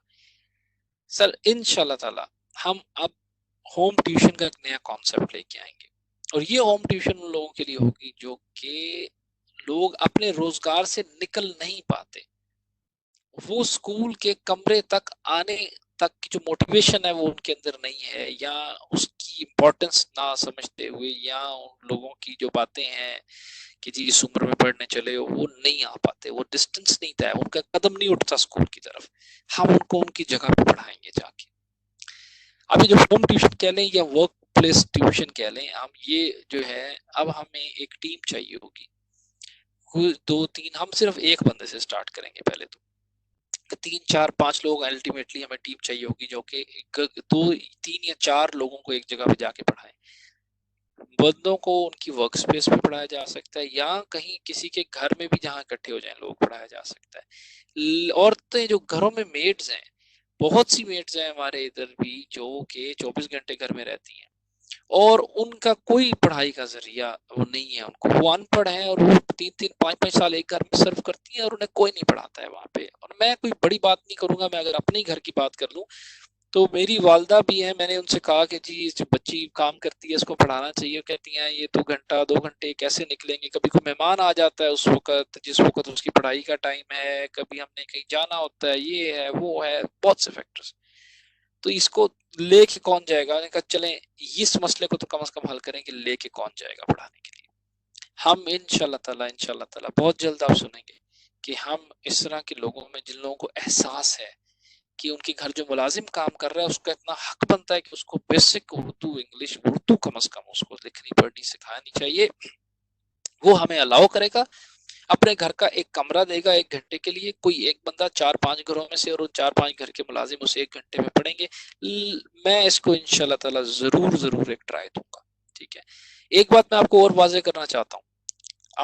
سر انشاءاللہ تعالی ہم اب ہوم ٹیوشن کا ایک نیا کانسیپٹ لے کے آئیں گے. اور یہ ہوم ٹیوشن ان لوگوں کے لیے ہوگی جو کہ لوگ اپنے روزگار سے نکل نہیں پاتے. وہ سکول کے کمرے تک آنے تک کی جو موٹیویشن ہے وہ ان کے اندر نہیں ہے، یا اس کی امپورٹنس نہ سمجھتے ہوئے، یا ان لوگوں کی جو باتیں ہیں کہ جی اس عمر میں پڑھنے چلے ہو، وہ نہیں آ پاتے. وہ ڈسٹنس نہیں طے، ان کا قدم نہیں اٹھتا سکول کی طرف. ہم ان کو ان کی جگہ پہ پڑھائیں گے جا کے. ابھی جو ہوم ٹیوشن کہہ لیں یا ورک پلیس ٹیوشن کہہ لیں، ہم یہ جو ہے اب ہمیں ایک ٹیم چاہیے ہوگی. 2-3 ہم صرف ایک بندے سے سٹارٹ کریں گے پہلے تو، 3-4-5 لوگ الٹیمیٹلی ہمیں ٹیم چاہیے ہوگی جو کہ 2-3 یا 4 لوگوں کو ایک جگہ پہ جا کے پڑھائیں. بندوں کو ان کی ورک سپیس پہ پڑھایا جا سکتا ہے، یا کہیں کسی کے گھر میں بھی جہاں اکٹھے ہو جائیں لوگ پڑھایا جا سکتا ہے. عورتیں جو گھروں میں میڈز ہیں، بہت سی میڈز ہیں ہمارے ادھر بھی جو کہ 24 گھنٹے گھر میں رہتی ہیں، اور ان کا کوئی پڑھائی کا ذریعہ وہ نہیں ہے. ان کو وہ ان پڑھ ہیں اور وہ 3-5 سال ایک گھر میں سرو کرتی ہیں اور انہیں کوئی نہیں پڑھاتا ہے وہاں پہ. اور میں کوئی بڑی بات نہیں کروں گا، میں اگر اپنے ہی گھر کی بات کر لوں تو میری والدہ بھی ہیں، میں نے ان سے کہا کہ جی جو بچی کام کرتی ہے اس کو پڑھانا چاہیے. کہتی ہیں یہ 2 گھنٹے کیسے نکلیں گے، کبھی کوئی مہمان آ جاتا ہے اس وقت جس وقت اس کی پڑھائی کا ٹائم ہے، کبھی ہم نے کہیں جانا ہوتا ہے، یہ ہے وہ ہے، بہت سے فیکٹرز. تو اس کو لے کے کون جائے گا؟ کہا چلیں اس مسئلے کو تو کم از کم حل کریں کہ لے کے کون جائے گا پڑھانے کے لیے. ہم انشاءاللہ تعالی بہت جلد آپ سنیں گے کہ ہم اس طرح کے لوگوں میں جن لوگوں کو احساس ہے کہ ان کے گھر جو ملازم کام کر رہا ہے اس کا اتنا حق بنتا ہے کہ اس کو بیسک اردو انگلش اردو کم از کم اس کو لکھنی پڑھنی سکھانی چاہیے، وہ ہمیں الاؤ کرے گا. اپنے گھر کا ایک کمرہ دے گا 1 گھنٹے کے لیے، کوئی ایک بندہ 4-5 گھروں میں سے، اور ان 4-5 گھر کے ملازم اسے 1 گھنٹے میں پڑھیں گے. میں اس کو انشاءاللہ تعالی ضرور ایک ٹرائی دوں گا. ٹھیک ہے. ایک بات میں آپ کو اور واضح کرنا چاہتا ہوں،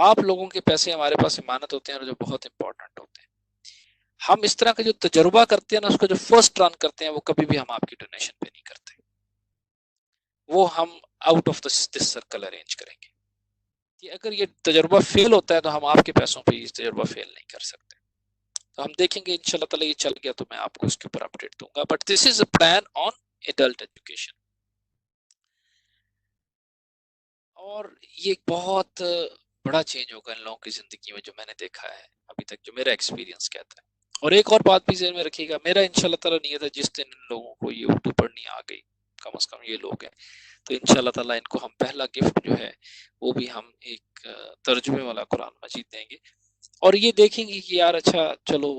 آپ لوگوں کے پیسے ہمارے پاس امانت ہوتے ہیں اور جو بہت امپورٹنٹ ہوتے ہیں. ہم اس طرح کا جو تجربہ کرتے ہیں نا، اس کو جو فرسٹ رن کرتے ہیں، وہ کبھی بھی ہم آپ کی ڈونیشن پہ نہیں کرتے، وہ ہم out of this circle arrange کریں گے کہ اگر یہ تجربہ فیل ہوتا ہے تو ہم آپ کے پیسوں پہ یہ تجربہ فیل نہیں کر سکتے. تو ہم دیکھیں گے انشاءاللہ تعالیٰ یہ چل گیا تو میں آپ کو اس کے اوپر اپڈیٹ دوں گا. But this is a plan on adult education. اور یہ بہت بڑا چینج ہوگا ان لوگوں کی زندگی میں جو میں نے دیکھا ہے ابھی تک، جو میرا ایکسپیرینس کہتا ہے. اور ایک اور بات بھی ذہن میں رکھیے گا، میرا انشاءاللہ تعالیٰ نیت ہے جس دن ان لوگوں کو یہ اردو پڑھنی آ گئی، کم از کم یہ لوگ ہیں، تو انشاءاللہ تعالیٰ ان کو ہم پہلا گفٹ جو ہے وہ بھی ہم ایک ترجمے والا قرآن مجید دیں گے. اور یہ دیکھیں گے کہ یار اچھا چلو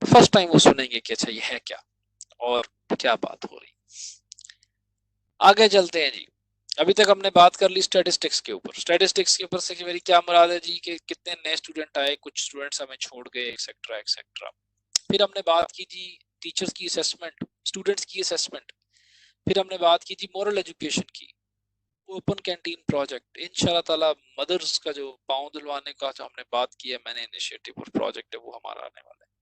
فرسٹ ٹائم وہ سنیں گے کہ اچھا یہ ہے کیا اور کیا بات ہو رہی. آگے چلتے ہیں جی. ابھی تک ہم نے بات کر لی اسٹیٹسٹکس کے اوپر. اسٹیٹسٹکس کے اوپر سے میری کیا مراد ہے جی کہ کتنے نئے اسٹوڈنٹ آئے، کچھ اسٹوڈنٹس ہمیں چھوڑ گئے، ایکسیکٹرا ایکسیکٹرا. پھر ہم نے بات کی جی ٹیچرز کی اسیسمنٹ، اسٹوڈنٹس کی اسیسمنٹ. پھر ہم نے بات کی جی مورل ایجوکیشن کی، اوپن کینٹین پروجیکٹ. انشاءاللہ تعالیٰ مدرس کا جو پاؤں دلوانے کا جو ہم نے بات کی ہے، میں نے انیشیٹو اور پروجیکٹ ہے، وہ ہمارا آنے والا ہے.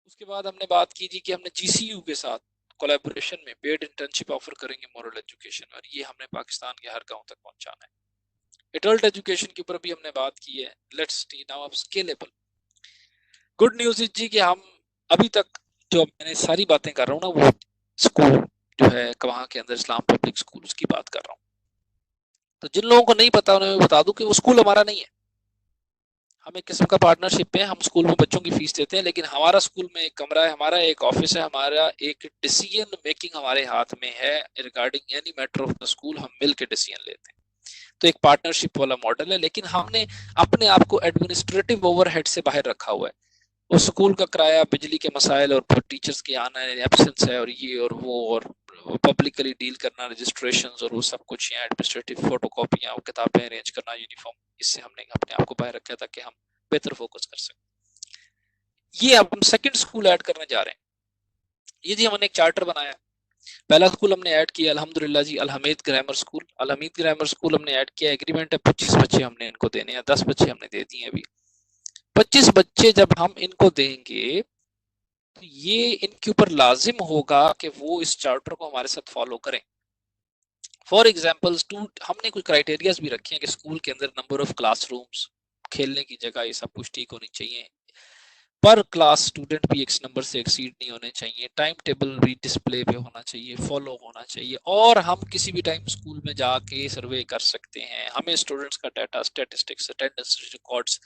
اس کے بعد ہم نے بات کی جی کہ ہم نے جی سی یو کے ساتھ کولیبوریشن میں پیڈ انٹرنشپ آفر کریں گے مورل ایجوکیشن، اور یہ ہم نے پاکستان کے ہر گاؤں تک پہنچانا ہے. ایڈلٹ ایجوکیشن کے اوپر بھی ہم نے بات کی ہے. لیٹس سی ناؤ اب اسکیلیبل. گڈ نیوز از جی کہ ہم ابھی تک جو میں نے ساری باتیں کر رہا ہوں نا، وہ اسکول جو ہے وہاں کے اندر اسلام پبلک اسکول، اس کی بات کر رہا ہوں. تو جن لوگوں کو نہیں پتا انہیں میں بتا دوں کہ وہ اسکول ہمارا نہیں ہے. ہم ایک قسم کا پارٹنرشپ ہے، ہم اسکول میں بچوں کی فیس دیتے ہیں، لیکن ہمارا اسکول میں ایک کمرہ ہے، ہمارا ایک آفس ہے، ہمارا ایک ڈیسیژن میکنگ ہمارے ہاتھ میں ہے regarding any matter of the school. ہم مل کے ڈیسیژن لیتے ہیں. تو ایک پارٹنرشپ والا ماڈل ہے، لیکن ہم نے اپنے آپ کو ایڈمنسٹریٹو اوور ہیڈ سے باہر رکھا ہوا ہے. اس اسکول کا کرایہ، بجلی کے مسائل، اور ٹیچرز کے آنا ایبسنس ہے، اور یہ اور وہ، اور پبلکلی ڈیل کرنا، رجسٹریشنز اور وہ سب کچھ، یا ایڈمنسٹریٹو فوٹو کاپیاں اور کتابیں ارینج کرنا، یونیفارم، اس سے ہم نے اپنے آپ کو باہر رکھا تاکہ ہم بہتر فوکس کر سکیں. یہ اب ہم سیکنڈ اسکول ایڈ کرنے جا رہے ہیں. یہ جی ہم نے ایک چارٹر بنایا. پہلا اسکول ہم نے ایڈ کیا الحمدللہ جی الحمید گرامر اسکول. الحمید گرامر اسکول ہم نے ایڈ کیا. ایگریمنٹ ہے 25 بچے ہم نے ان کو دینے ہیں، 10 بچے ہم نے دے دیے ابھی. 25 بچے جب ہم ان کو دیں گے تو یہ ان کے اوپر لازم ہوگا کہ وہ اس چارٹر کو ہمارے ساتھ فالو کریں. فار ایگزامپل ہم نے کچھ کرائٹیریاز بھی رکھے ہیں کہ اسکول کے اندر نمبر آف کلاس رومز، کھیلنے کی جگہ، یہ سب کچھ ٹھیک ہونی چاہیے. پر کلاس اسٹوڈنٹ بھی ایک نمبر سے ایکسیڈ نہیں ہونے چاہیے. ٹائم ٹیبل بھی ڈسپلے پہ ہونا چاہیے، فالو ہونا چاہیے. اور ہم کسی بھی ٹائم اسکول میں جا کے سروے کر سکتے ہیں. ہمیں اسٹوڈنٹس کا data, statistics, attendance records,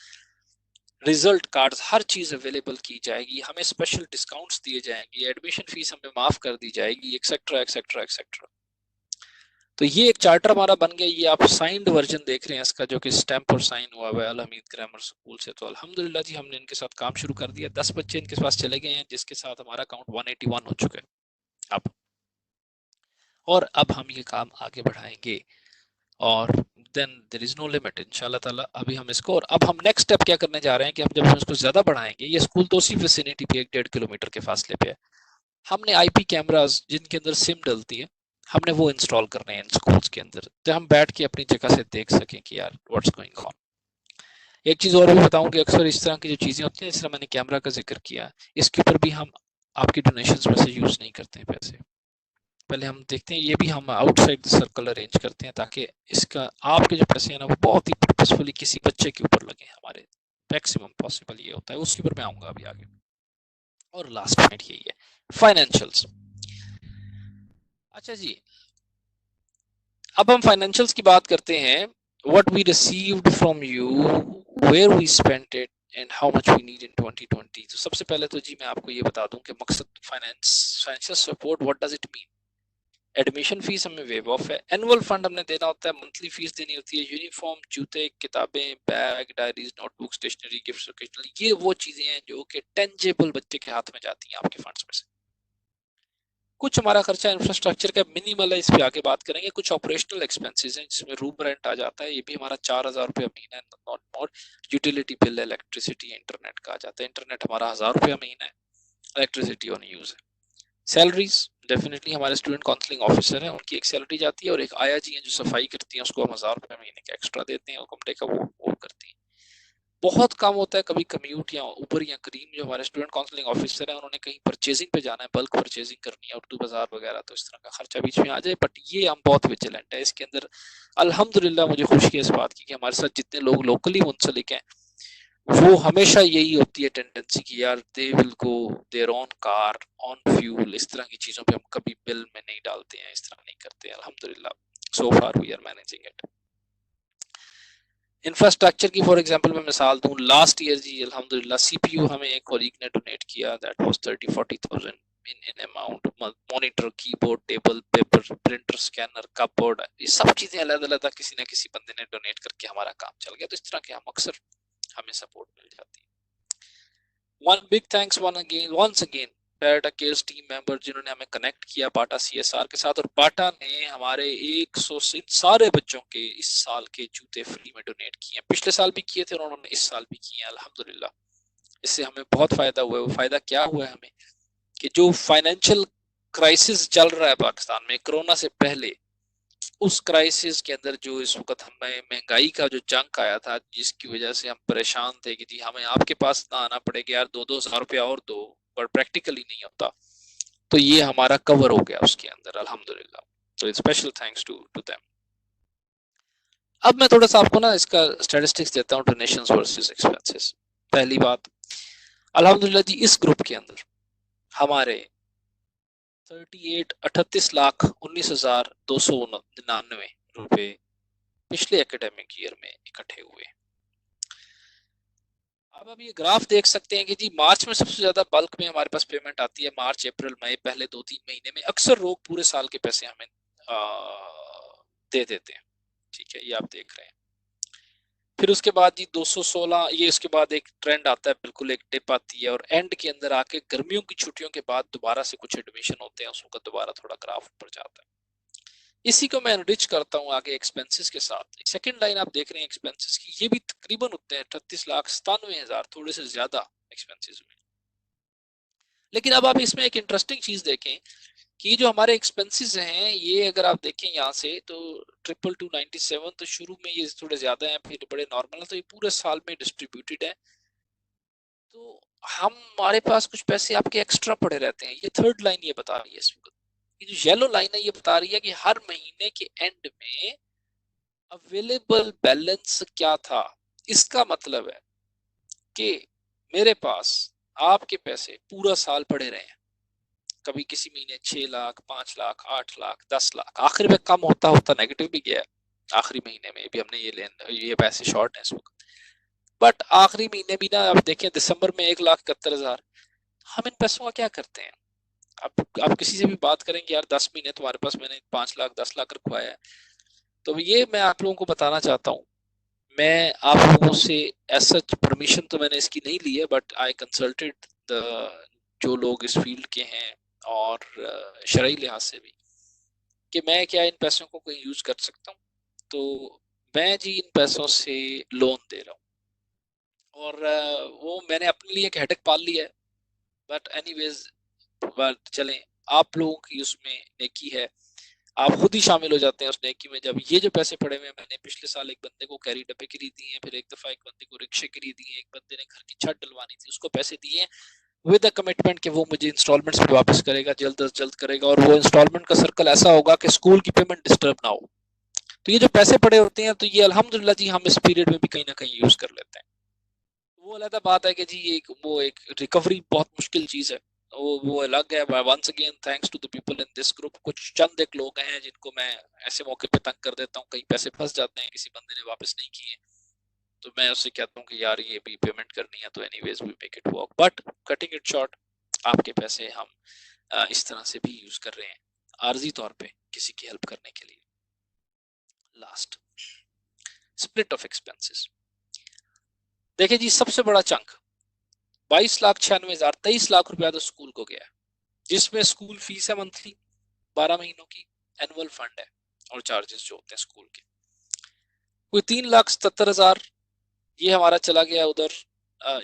result cards, ہر چیز اویلیبل کی جائے گی. ہمیں اسپیشل ڈسکاؤنٹس دیے جائیں گے، ایڈمیشن فیس ہمیں معاف کر دی جائے گی، ایکسیکٹرا ایکسیکٹرا ایکسیکٹرا. تو یہ ایک چارٹر ہمارا بن گیا. یہ آپ سائنڈ ورژن دیکھ رہے ہیں اس کا، جو کہ اسٹیمپ اور سائن ہوا ہوا ہے الحمید گرامر اسکول سے. تو الحمدللہ جی ہم نے ان کے ساتھ کام شروع کر دیا. 10 بچے ان کے پاس چلے گئے ہیں، جس کے ساتھ ہمارا اکاؤنٹ 181 ہو چکا ہے اب. اور اب ہم یہ کام آگے بڑھائیں گے، اور دین دیر از نو لمٹ انشاءاللہ تعالیٰ. ابھی ہم اس کو، اور اب ہم نیکسٹ اسٹیپ کیا کرنے جا رہے ہیں کہ ہم جب ہم اس کو زیادہ بڑھائیں گے، یہ اسکول تو اسی ویسینٹی پہ 1.5 کلومیٹر کے فاصلے پہ ہے. ہم نے آئی پی کیمراز جن کے اندر سم ڈلتی ہے، ہم نے وہ انسٹال کرنے ہیں ان سکولز کے اندر، تو ہم بیٹھ کے اپنی جگہ سے دیکھ سکیں کہ یار واٹس گوئنگ آن. ایک چیز اور بھی بتاؤں کہ اکثر اس طرح کی جو چیزیں ہوتی ہیں، جس طرح میں نے کیمرہ کا ذکر کیا، اس کے اوپر بھی ہم آپ کی ڈونیشنز میں سے یوز نہیں کرتے ہیں پیسے. پہلے ہم دیکھتے ہیں، یہ بھی ہم آؤٹ سائڈ سرکل ارینج کرتے ہیں تاکہ اس کا آپ کے جو پیسے ہیں نا وہ بہت ہی پرپسفلی کسی بچے کے اوپر لگیں. ہمارے میکسیمم پاسبل یہ ہوتا ہے. اس کے اوپر میں آؤں گا ابھی آگے. اور لاسٹ پوائنٹ یہی ہے، فائنینشیلز. اچھا جی، اب ہم فائنینشیلز کی بات کرتے ہیں. what we received from you, where we spent it, and how much we need in 2020. تو سب سے پہلے تو جی میں آپ کو یہ بتا دوں کہ مقصد financial support what does it mean. Admission fee ہمیں ویو آف ہے. اینول فنڈ ہم نے دینا ہوتا ہے، منتھلی فیس دینی ہوتی ہے، یونیفارم، جوتے، کتابیں، bag, diaries, note book, stationery, gifts اوکیشنلی. یہ وہ چیزیں ہیں جو کہ ٹینجیبل بچے کے ہاتھ میں جاتی ہیں آپ کے فنڈس میں سے. کچھ ہمارا خرچہ انفراسٹرکچر کا منیمل ہے، اس پہ آگے بات کریں گے. کچھ آپریشنل ایکسپنسز ہیں جس میں روم رینٹ آ جاتا ہے، یہ بھی ہمارا 4,000 روپیہ مہینہ ہے، not more. Utility bill, electricity, internet کا آ جاتا ہے. انٹرنیٹ ہمارا 1,000 روپیہ مہینہ ہے، الیکٹریسٹی آن یوز ہے. سیلریز ڈیفینیٹلی ہمارے اسٹوڈنٹ کاؤنسلنگ آفیسر ہیں، ان کی ایک سیلری جاتی ہے، اور ایک آیا جی ہیں جو صفائی کرتی ہیں، اس کو ہم 1,000 روپے مہینے کا ایکسٹرا دیتے ہیں، اور کمرے کا وہ کرتی ہیں. بہت کام ہوتا ہے کبھی کمیوٹ یا اوپر یا کریم جو ہمارے اسٹوڈنٹ کاؤنسلنگ آفیسر ہیں انہوں نے کہیں پرچیزنگ پہ جانا ہے، بلک پرچیزنگ کرنی ہے اردو بازار وغیرہ، تو اس طرح کا خرچہ بیچ میں آ جائے. بٹ یہ ہم بہت ویجیلنٹ ہے اس کے اندر. الحمدللہ مجھے خوشی ہے اس بات کی کہ ہمارے ساتھ جتنے لوگ لوکلی منسلک ہیں وہ ہمیشہ یہی ہوتی ہے ٹینڈنسی کہ یار دے ول go their own car on fuel, اس طرح کی چیزوں پہ ہم کبھی بل میں نہیں ڈالتے ہیں، اس طرح نہیں کرتے ہیں. الحمدللہ so far we are managing it. Infrastructure کی فار ایگزامپل میں مثال دوں، لاسٹ ایئر جی الحمدللہ سی پی یو ہمیں ایک کولیگ نے ڈونیٹ کیا، that was 30-40,000 in amount. Monitor, keyboard, table, paper, printer, scanner, cupboard, یہ سب چیزیں علیحدہ علیحدہ کسی نہ کسی بندے نے ڈونیٹ کر کے ہمارا کام چل گیا. تو اس طرح کے ہم اکثر ہمیں سپورٹ مل جاتی ہے. One big thanks once again پیراڈا کیئرز ٹیم ممبر جنہوں نے ہمیں کنیکٹ کیا باٹا سی ایس آر کے ساتھ، اور باٹا نے ہمارے 100 سارے بچوں کے اس سال کے جوتے فری میں ڈونیٹ کیے ہیں. پچھلے سال بھی کیے تھے اور انہوں نے اس سال بھی کیے ہیں. الحمدللہ اس سے ہمیں بہت فائدہ ہوا ہے. وہ فائدہ کیا ہوا ہے ہمیں کہ جو فائنینشیل کرائسس چل رہا ہے پاکستان میں کرونا سے پہلے، اس کرائسس کے اندر جو اس وقت ہمیں مہنگائی کا جو جنگ آیا تھا جس کی وجہ سے ہم پریشان تھے کہ جی ہمیں آپ کے پاس نہ آنا پڑے گا یار 2,000 روپیہ اور دو، پر پریکٹیکلی نہیں ہوتا، تو یہ ہمارا کور ہو گیا اس کے اندر الحمدللہ. تو اسپیشل تھینکس ٹو دیم. اب میں تھوڑا سا آپ کو نا اس کا اسٹیٹسٹکس دیتا ہوں ڈونیشنز ورسز ایکسپینسز. پہلی بات الحمدللہ جی اس گروپ کے اندر ہمارے 38,19,299 روپے پچھلے ایکڈیمک ایئر میں اکٹھے ہوئے. اب آپ یہ گراف دیکھ سکتے ہیں کہ جی مارچ میں سب سے زیادہ بلک میں ہمارے پاس پیمنٹ آتی ہے، مارچ اپریل مئی پہلے 2-3 مہینے میں اکثر لوگ پورے سال کے پیسے ہمیں دے دیتے ہیں. ٹھیک ہے، یہ آپ دیکھ رہے ہیں. پھر اس کے بعد جی 216 یہ اس کے بعد ایک ٹرینڈ آتا ہے، بالکل ایک ڈپ آتی ہے، اور اینڈ کے اندر آ کے گرمیوں کی چھٹیوں کے بعد دوبارہ سے کچھ ایڈمیشن ہوتے ہیں، اس وقت دوبارہ تھوڑا گراف اوپر جاتا ہے. اسی کو میں انرچ کرتا ہوں آگے ایکسپینسز کے ساتھ. سیکنڈ لائن آپ دیکھ رہے ہیں ایکسپینسز کی، یہ بھی تقریباً ہوتے ہیں 38,97,000، تھوڑے سے زیادہ ایکسپینسز ہوئے. لیکن اب آپ اس میں ایک انٹرسٹنگ چیز دیکھیں کہ یہ جو ہمارے ایکسپینسز ہیں یہ اگر آپ دیکھیں یہاں سے تو 2,297 تو شروع میں یہ تھوڑے زیادہ ہیں، پھر بڑے نارمل ہیں، تو یہ پورے سال میں ڈسٹریبیوٹیڈ ہے. تو ہمارے پاس کچھ پیسے آپ کے ایکسٹرا پڑے رہتے ہیں. یہ تھرڈ لائن یہ بتا رہی ہے اس وقت. یہ جو یلو لائن ہے یہ بتا رہی ہے کہ ہر مہینے کے اینڈ میں اویلیبل بیلنس کیا تھا. اس کا مطلب ہے کہ میرے پاس آپ کے پیسے پورا سال پڑے رہے ہیں، کبھی کسی مہینے 6 لاکھ 5 لاکھ 8 لاکھ 10 لاکھ، آخر میں کم ہوتا ہوتا نیگیٹو بھی گیا ہے. آخری مہینے میں بھی ہم نے یہ پیسے شارٹ ہیں اس وقت، بٹ آخری مہینے بھی نا آپ دیکھیں دسمبر میں 1,71,000. ہم ان پیسوں کا کیا کرتے ہیں؟ آپ کسی سے بھی بات کریں گے یار 10 مہینے تمہارے پاس میں نے 5 لاکھ 10 لاکھ رکھوایا ہے. تو یہ میں آپ لوگوں کو بتانا چاہتا ہوں، میں آپ لوگوں سے ایسا پرمیشن تو میں نے اس کی نہیں لی ہے، بٹ آئی کنسلٹڈ جو لوگ اس فیلڈ کے ہیں اور شرعی لحاظ سے بھی کہ میں کیا ان پیسوں کو کہیں یوز کر سکتا ہوں. تو میں جی ان پیسوں سے لون دے رہا ہوں، اور وہ میں نے اپنے لیے ایک ہیڈک پال لیا ہے. بٹ اینی ویز چلیں آپ لوگوں کی اس میں نیکی ہے، آپ خود ہی شامل ہو جاتے ہیں اس نیکی میں. جب یہ جو پیسے پڑے ہوئے میں نے پچھلے سال ایک بندے کو کیری ڈبے کے لیے دیے ہیں، پھر ایک دفعہ ایک بندے کو رکشے کے لیے دیے ہیں، ایک بندے نے گھر کی چھت ڈلوانی تھی اس کو پیسے دیے ہیں ود اے کمٹمنٹ کہ وہ مجھے انسٹالمنٹس پہ واپس کرے گا، جلد از جلد کرے گا، اور وہ انسٹالمنٹ کا سرکل ایسا ہوگا کہ اسکول کی پیمنٹ ڈسٹرب نہ ہو. تو یہ جو پیسے پڑے ہوتے ہیں تو یہ الحمدللہ جی ہم اس پیریڈ میں بھی کہیں نہ کہیں یوز کر لیتے ہیں. وہ علیحدہ بات ہے کہ جی وہ ایک ریکوری بہت مشکل چیز ہے، وہ الگ ہے. Once again thanks to the people in this group. کچھ چند ایک لوگ ہیں جن کو میں ایسے موقع پہ تنگ کر دیتا ہوں، کئی پیسے پھنس جاتے ہیں، کسی بندے نے واپس نہیں کیے تو میں اس سے کہتا ہوں کہ یار یہ بھی پیمنٹ کرنی ہے تو anyways we make it work. But cutting it short, آپ کے پیسے ہم اس طرح سے بھی یوز کر رہے ہیں عارضی طور پہ کسی کی ہیلپ کرنے کے لیے. لاسٹ اسپلٹ آف ایکسپینسز دیکھیں جی، سب سے بڑا چنک 22,96,000 23 لاکھ روپیہ تو اسکول کو گیا ہے، جس میں اسکول فیس ہے منتھلی 12 مہینوں کی، اینول فنڈ ہے اور چارجز جو ہوتے ہیں اسکول کے. کوئی 3,77,000 یہ ہمارا چلا گیا ادھر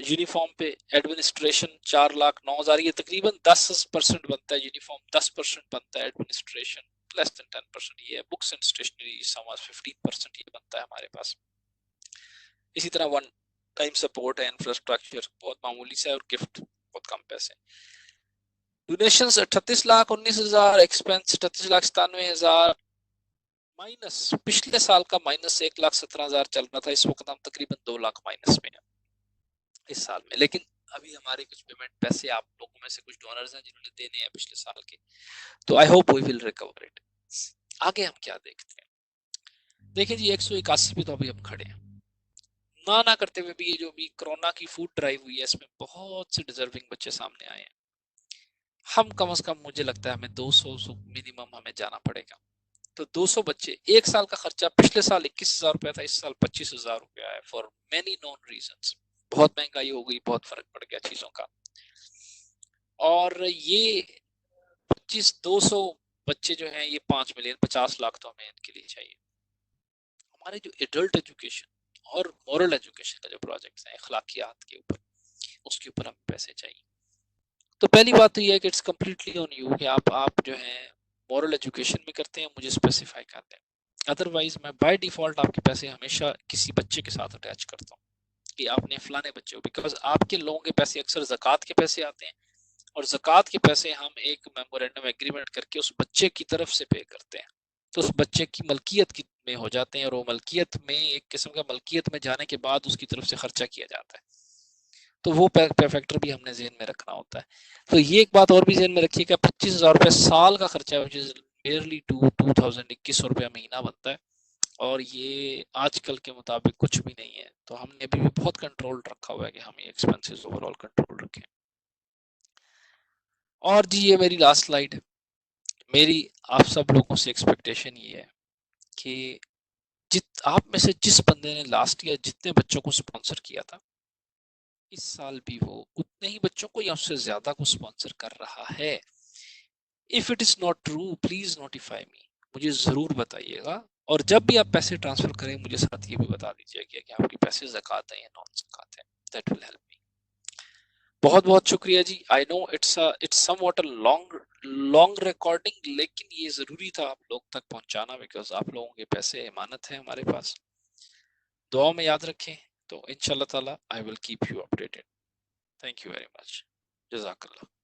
یونیفارم پہ. ایڈمنسٹریشن 4,09,000، یہ تقریباً 10% بنتا ہے یونیفارم، 10% بنتا ہے ایڈمنسٹریشن، لیس دین 10% یہ ہے. بکس اینڈ اسٹیشنری 15% یہ بنتا ہے ہمارے پاس. اسی طرح ٹائم سپورٹ ہے، انفراسٹرکچر بہت معمولی سے ہے، اور گفٹ بہت کم پیسے. ڈونیشنز 38,19,000، ایکسپینس 38,97,000 مائنس پچھلے سال کا مائنس 1,17,000 چل رہا تھا. اس وقت ہم تقریباً 2 لاکھ مائنس میں ہیں اس سال میں. لیکن ابھی ہمارے کچھ پیمنٹ پیسے آپ لوگوں میں سے کچھ ڈونرز ہیں جنہوں نے دینے ہیں پچھلے سال کے، تو I hope we will recover it. آگے ہم کیا دیکھتے ہیں؟ دیکھیں جی 181 پہ تو ابھی ہم کھڑے ہیں. نہ کرتے ہوئے بھی یہ جو بھی کرونا کی فوڈ ڈرائیو ہوئی ہے اس میں بہت سے ڈیزرونگ بچے سامنے آئے ہیں. ہم کم از کم مجھے لگتا ہے ہمیں 200 منیمم ہمیں جانا پڑے گا. تو 200 بچے، ایک سال کا خرچہ پچھلے سال 21,000 روپیہ تھا، اس سال 25,000 روپیہ ہے فار مینی نون ریزنس. بہت مہنگائی ہو گئی، بہت فرق پڑ گیا چیزوں کا. اور یہ 200 بچے جو ہیں یہ 5 ملین 50 لاکھ تو ہمیں ان کے لیے چاہیے. ہمارے جو ایڈلٹ ایجوکیشن اور مورل ایجوکیشن کا جو پروجیکٹس ہیں اخلاقیات کے اوپر، اس کے اوپر ہمیں پیسے چاہیے. تو پہلی بات تو یہ ہے کہ اٹس کمپلیٹلی آن یو کہ آپ جو ہیں مورل ایجوکیشن میں کرتے ہیں، مجھے اسپیسیفائی کرتے ہیں. ادروائز میں بائی ڈیفالٹ آپ کے پیسے ہمیشہ کسی بچے کے ساتھ اٹیچ کرتا ہوں کہ آپ نے فلانے بچے ہو، بیکاز آپ کے لوگوں کے پیسے اکثر زکوٰۃ کے پیسے آتے ہیں، اور زکوٰۃ کے پیسے ہم ایک میمورینڈم ایگریمنٹ کر کے اس بچے کی طرف سے پے کرتے ہیں. تو اس بچے کی ملکیت میں ہو جاتے ہیں، اور وہ ملکیت میں ایک قسم کا ملکیت میں جانے کے بعد اس کی طرف سے خرچہ کیا جاتا ہے. تو وہ فیکٹر بھی ہم نے ذہن میں رکھنا ہوتا ہے. تو یہ ایک بات اور بھی ذہن میں رکھیے کہ 25,000 روپے سال کا خرچہ ہے، نیئرلی 2,021 روپیہ مہینہ بنتا ہے، اور یہ آج کل کے مطابق کچھ بھی نہیں ہے. تو ہم نے ابھی بھی بہت کنٹرول رکھا ہوا ہے کہ ہم یہ ایکسپینسز اوور آل کنٹرول رکھیں. اور جی یہ میری لاسٹ سلائیڈ ہے. میری آپ سب لوگوں سے ایکسپیکٹیشن یہ ہے کہ آپ میں سے جس بندے نے لاسٹ ایئر جتنے بچوں کو سپانسر کیا تھا، اس سال بھی وہ اتنے ہی بچوں کو یا اس سے زیادہ کو سپانسر کر رہا ہے. if it is not true please notify me، مجھے ضرور بتائیے گا. اور جب بھی آپ پیسے ٹرانسفر کریں مجھے ساتھ یہ بھی بتا دیجیے کہ آپ کے پیسے زکوٰۃ ہیں یا نان زکوٰۃ ہیں. that will help me. بہت بہت شکریہ جی. I know it's somewhat a long recording, لیکن یہ ضروری تھا آپ لوگ تک پہنچانا، بیکاز آپ لوگوں کے پیسے امانت ہیں ہمارے پاس. دعا میں یاد رکھیں. تو انشاءاللہ تعالی I will keep you updated. Thank you very much. جزاک اللہ.